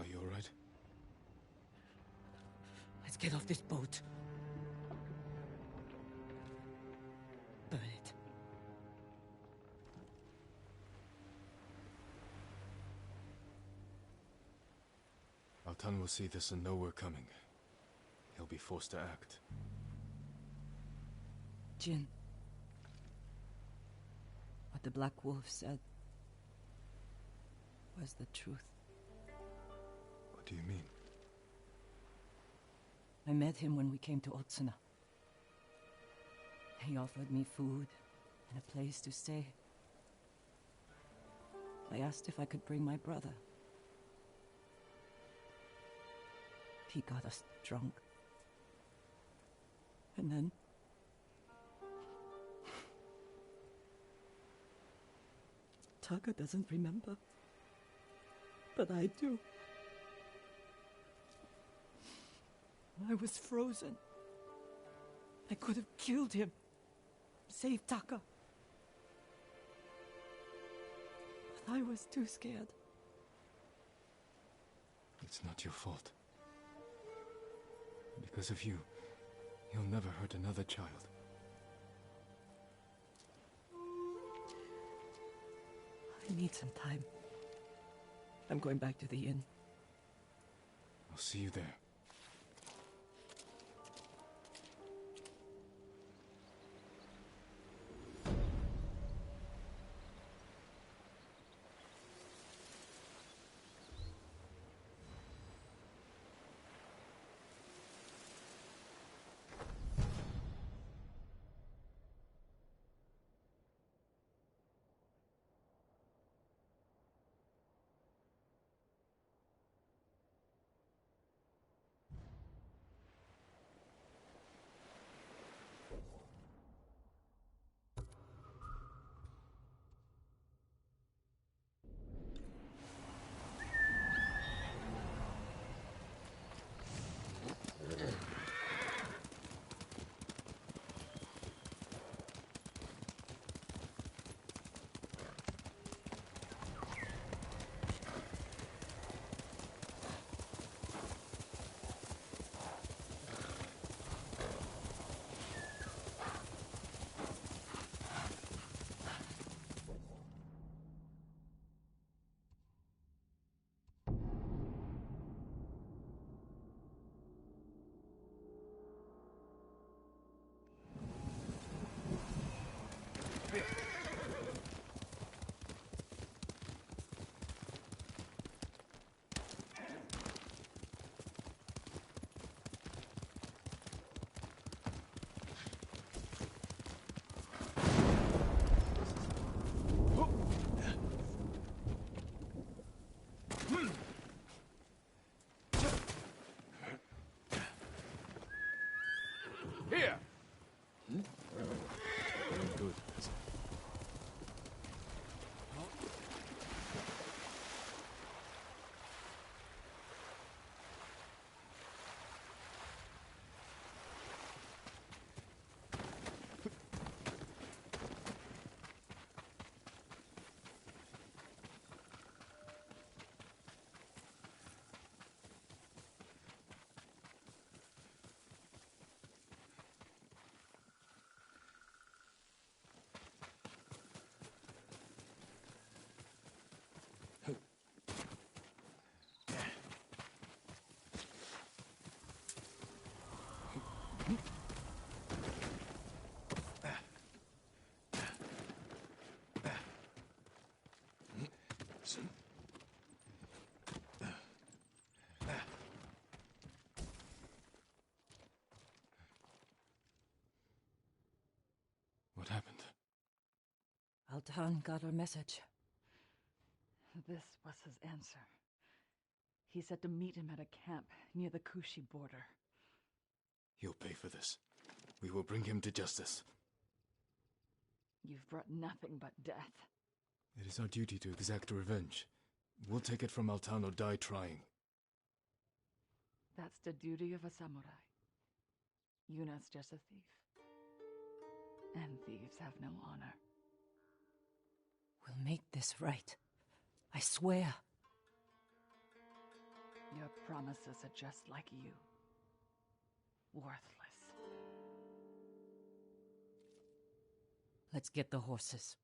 you all right? Let's get off this boat. Burn it. Altan will see this and know we're coming. He'll be forced to act. Jin. What the Black Wolf said was the truth. What do you mean? I met him when we came to Otsuna. He offered me food and a place to stay. I asked if I could bring my brother. He got us drunk. And then... Taka doesn't remember. But I do. I was frozen. I could have killed him. Saved Taka. But I was too scared. It's not your fault. Because of you, you'll never hurt another child. I need some time. I'm going back to the inn. I'll see you there. Here! Good. What happened? Altan got our message. This was his answer. He said to meet him at a camp near the Kushi border. He'll pay for this. We will bring him to justice. You've brought nothing but death. It is our duty to exact revenge. We'll take it from Altan or die trying. That's the duty of a samurai. Yuna's just a thief. And thieves have no honor. We'll make this right. I swear. Your promises are just like you. Worthless. Let's get the horses.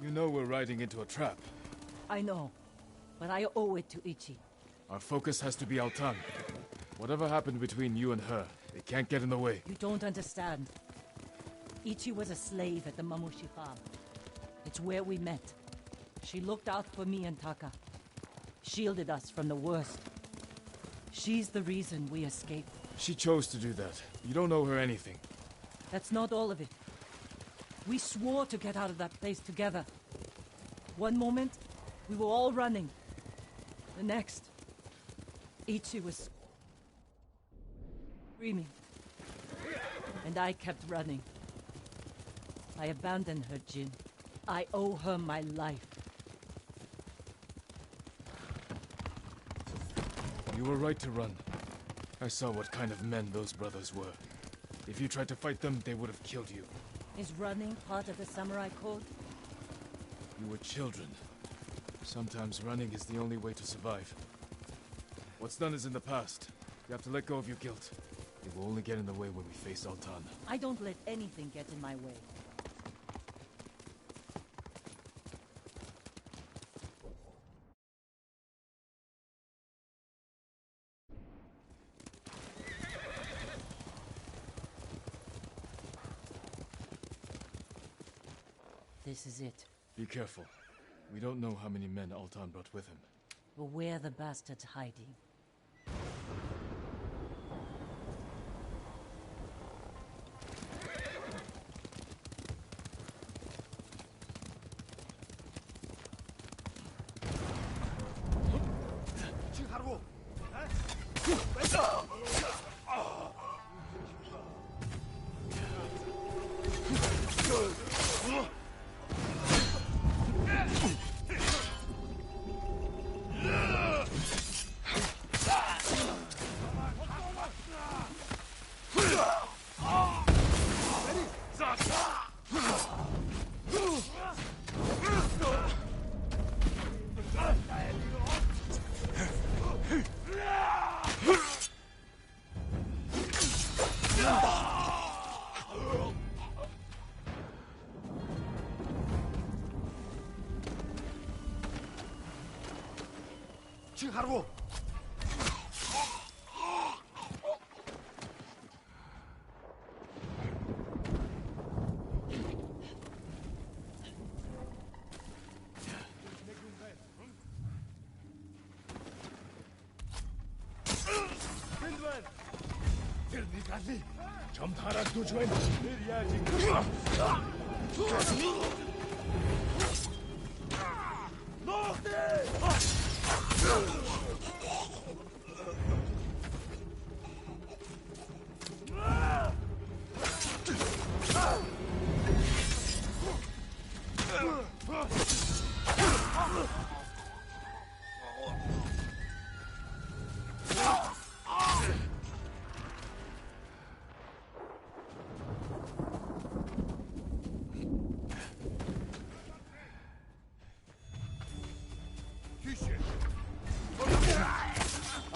You know we're riding into a trap. I know, but I owe it to Ichi. Our focus has to be Altan. Whatever happened between you and her, it can't get in the way. You don't understand. Ichi was a slave at the Mamushi farm. It's where we met. She looked out for me and Taka. Shielded us from the worst. She's the reason we escaped. She chose to do that. You don't owe her anything. That's not all of it. We swore to get out of that place together. One moment, we were all running. The next, Ichi was screaming. And I kept running. I abandoned her, Jin. I owe her my life. You were right to run. I saw what kind of men those brothers were. If you tried to fight them, they would have killed you. Is running part of the samurai code? You were children. Sometimes running is the only way to survive. What's done is in the past. You have to let go of your guilt. It will only get in the way when we face Altan. I don't let anything get in my way. This is it. Be careful. We don't know how many men Altan brought with him. But where the bastard's hiding. 격추하라고. 좀 달아도 좋아해. 내려야지.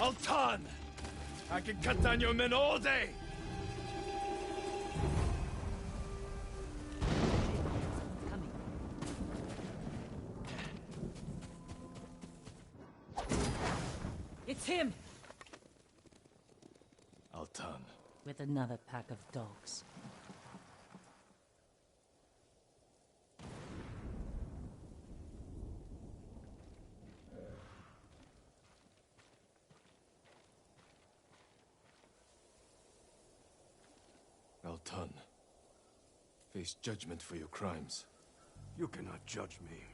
Altan! I can cut down your men all day! It's him! Altan. With another pack of dogs. Altan. Face judgment for your crimes. You cannot judge me.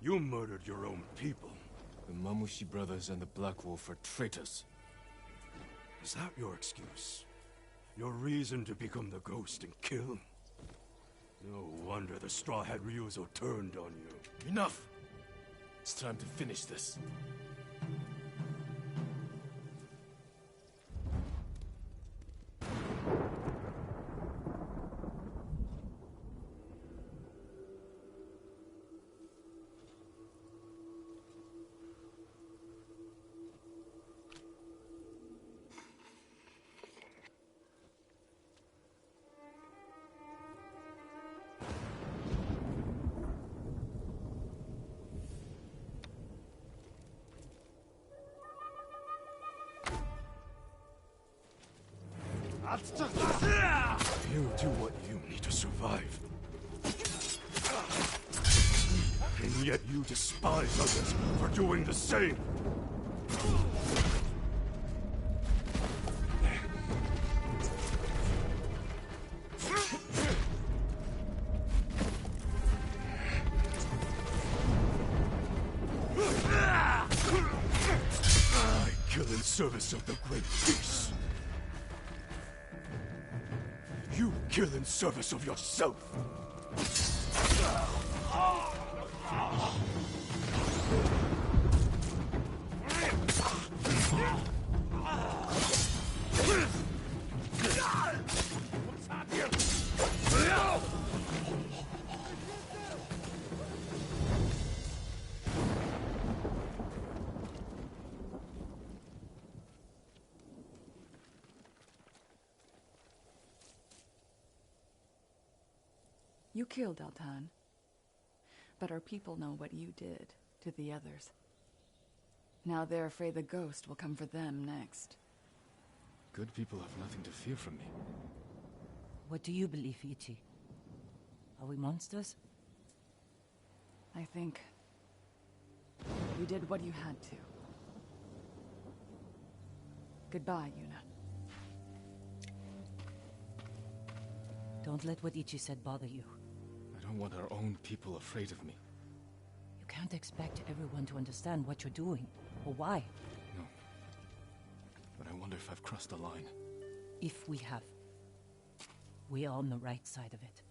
You murdered your own people. The Mamushi brothers and the Black Wolf are traitors. Is that your excuse? Your reason to become the ghost and kill? No wonder the Straw Hat Ryuzo turned on you. Enough! It's time to finish this. You do what you need to survive. And yet you despise others for doing the same. I kill in service of the Great Peace. You kill in service of yourself. You killed Altan. But our people know what you did to the others. Now they're afraid the ghost will come for them next. Good people have nothing to fear from me. What do you believe, Ichi? Are we monsters? I think you did what you had to. Goodbye, Yuna. Don't let what Ichi said bother you. I don't want our own people afraid of me. You can't expect everyone to understand what you're doing, or why. No. But I wonder if I've crossed the line. If we have. We are on the right side of it.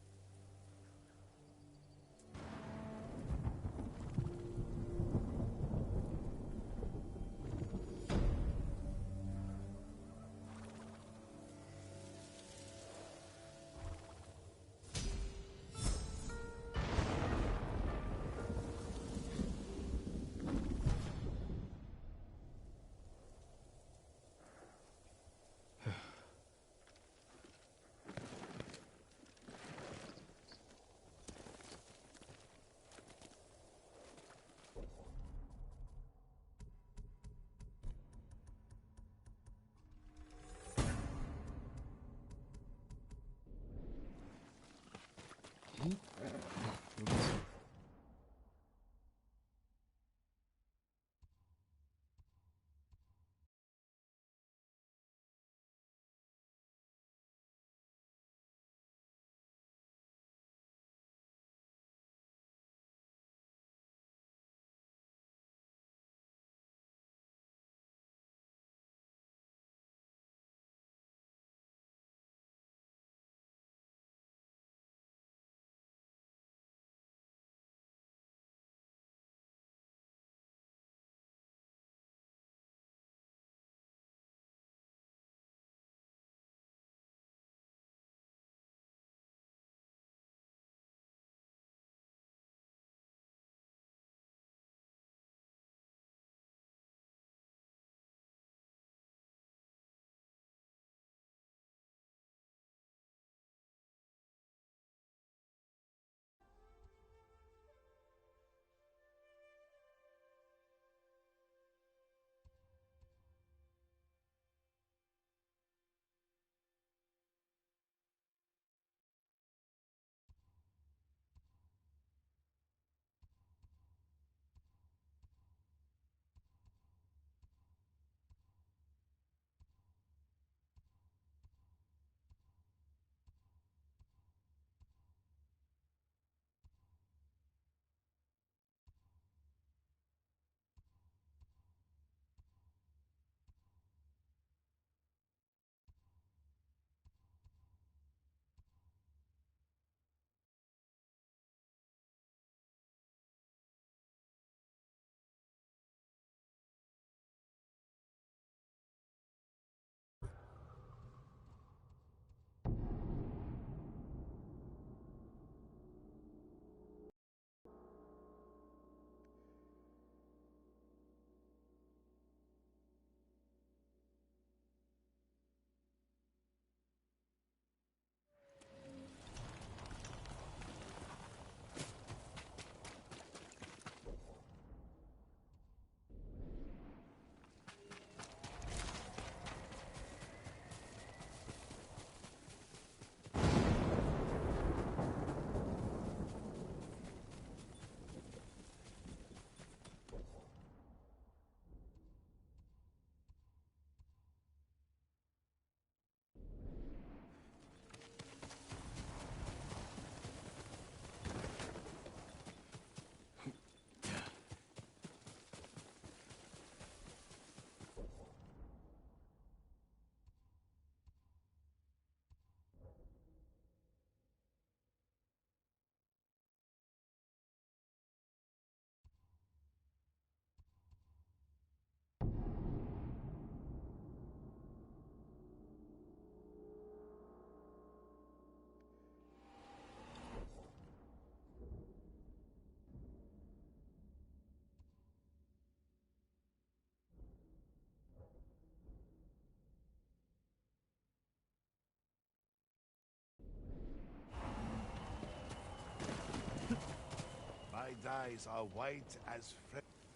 eyes are white as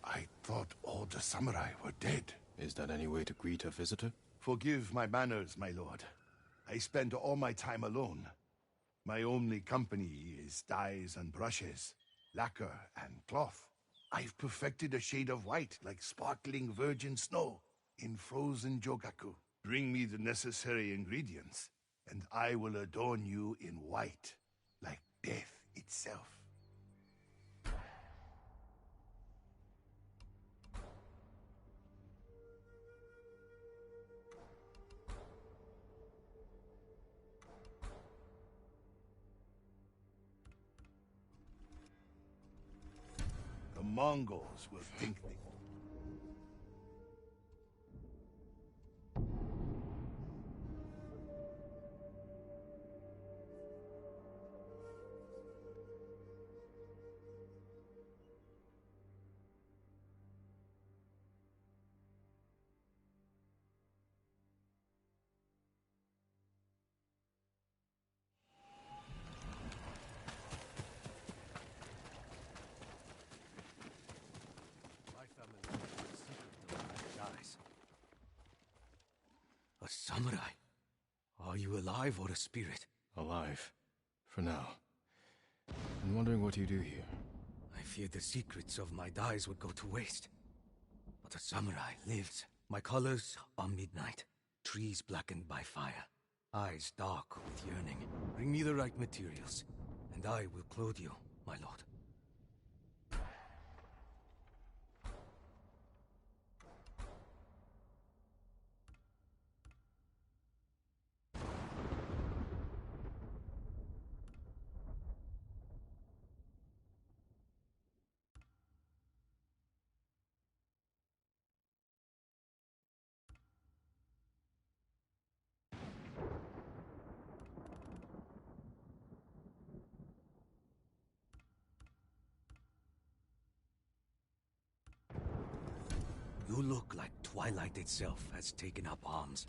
I thought all the samurai were dead. Is that any way to greet a visitor? Forgive my manners, my lord. I spend all my time alone. My only company is dyes and brushes, lacquer and cloth. I've perfected a shade of white like sparkling virgin snow in frozen jogaku. Bring me the necessary ingredients, and I will adorn you in white, like death itself. The Mongols will think they... My family knows the secret of my dies. A samurai? Are you alive or a spirit? Alive. For now. I'm wondering what you do here. I feared the secrets of my dyes would go to waste. But a samurai lives. My colors are midnight. Trees blackened by fire. Eyes dark with yearning. Bring me the right materials, and I will clothe you, my lord. You look like Twilight itself has taken up arms.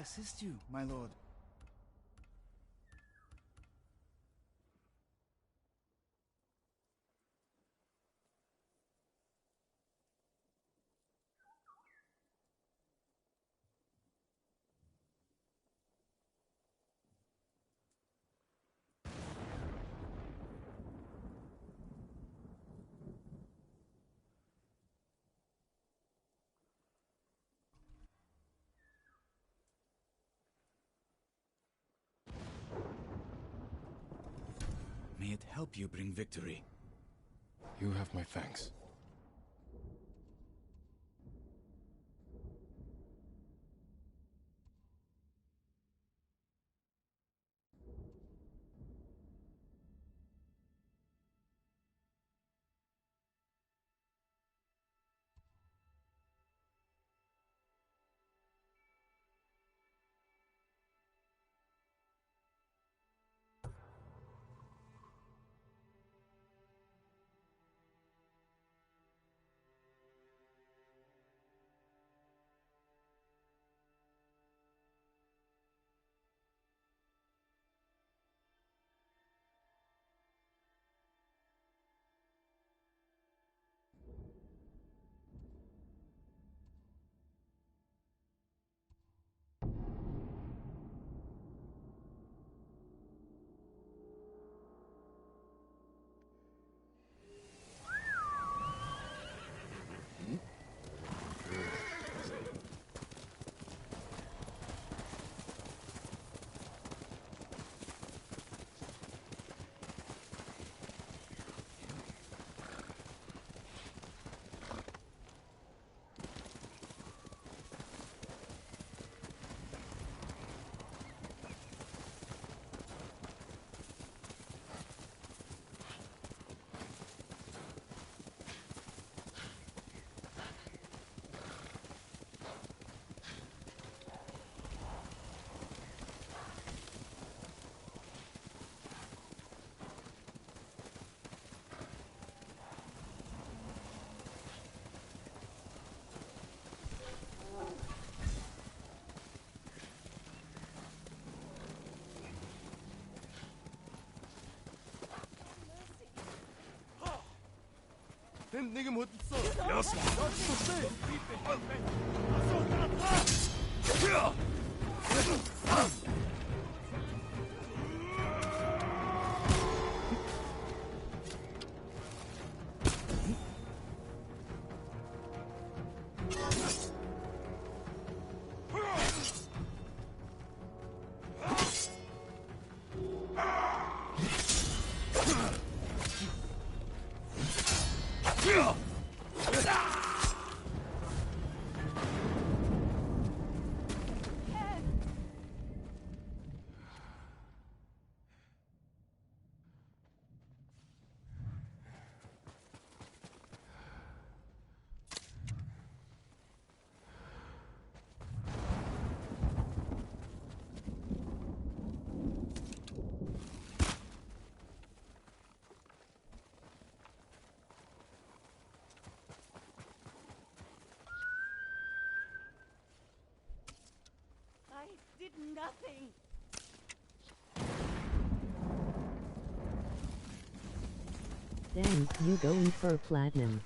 assist you, my lord? May it help you bring victory. You have my thanks. 내게 못 써. I did nothing. Dang, you going for platinum.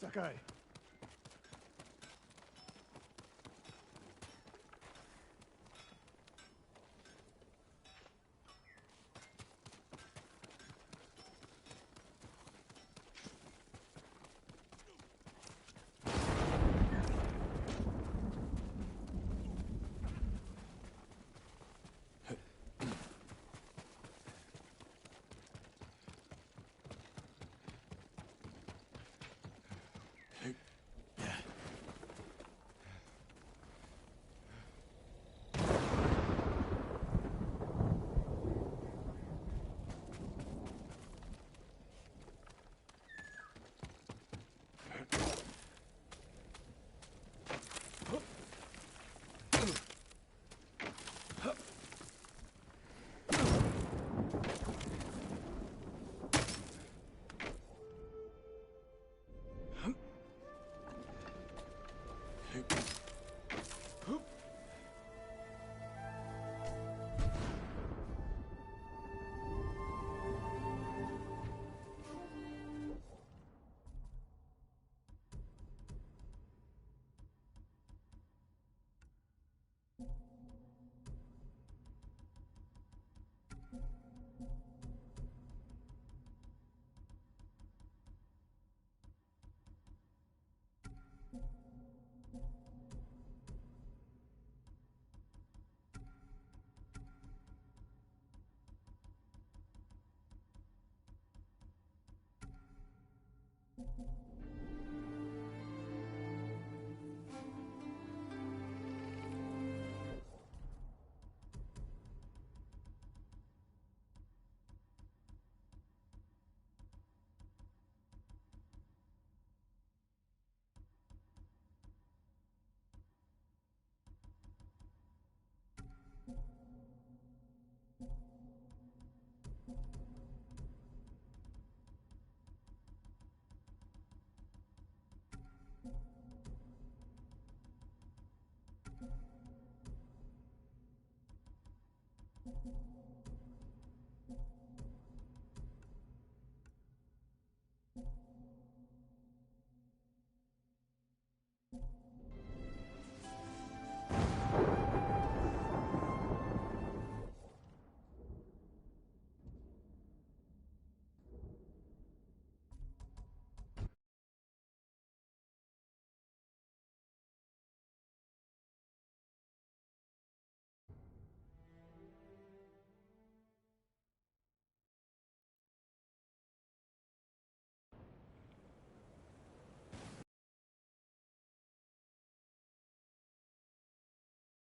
Sakai.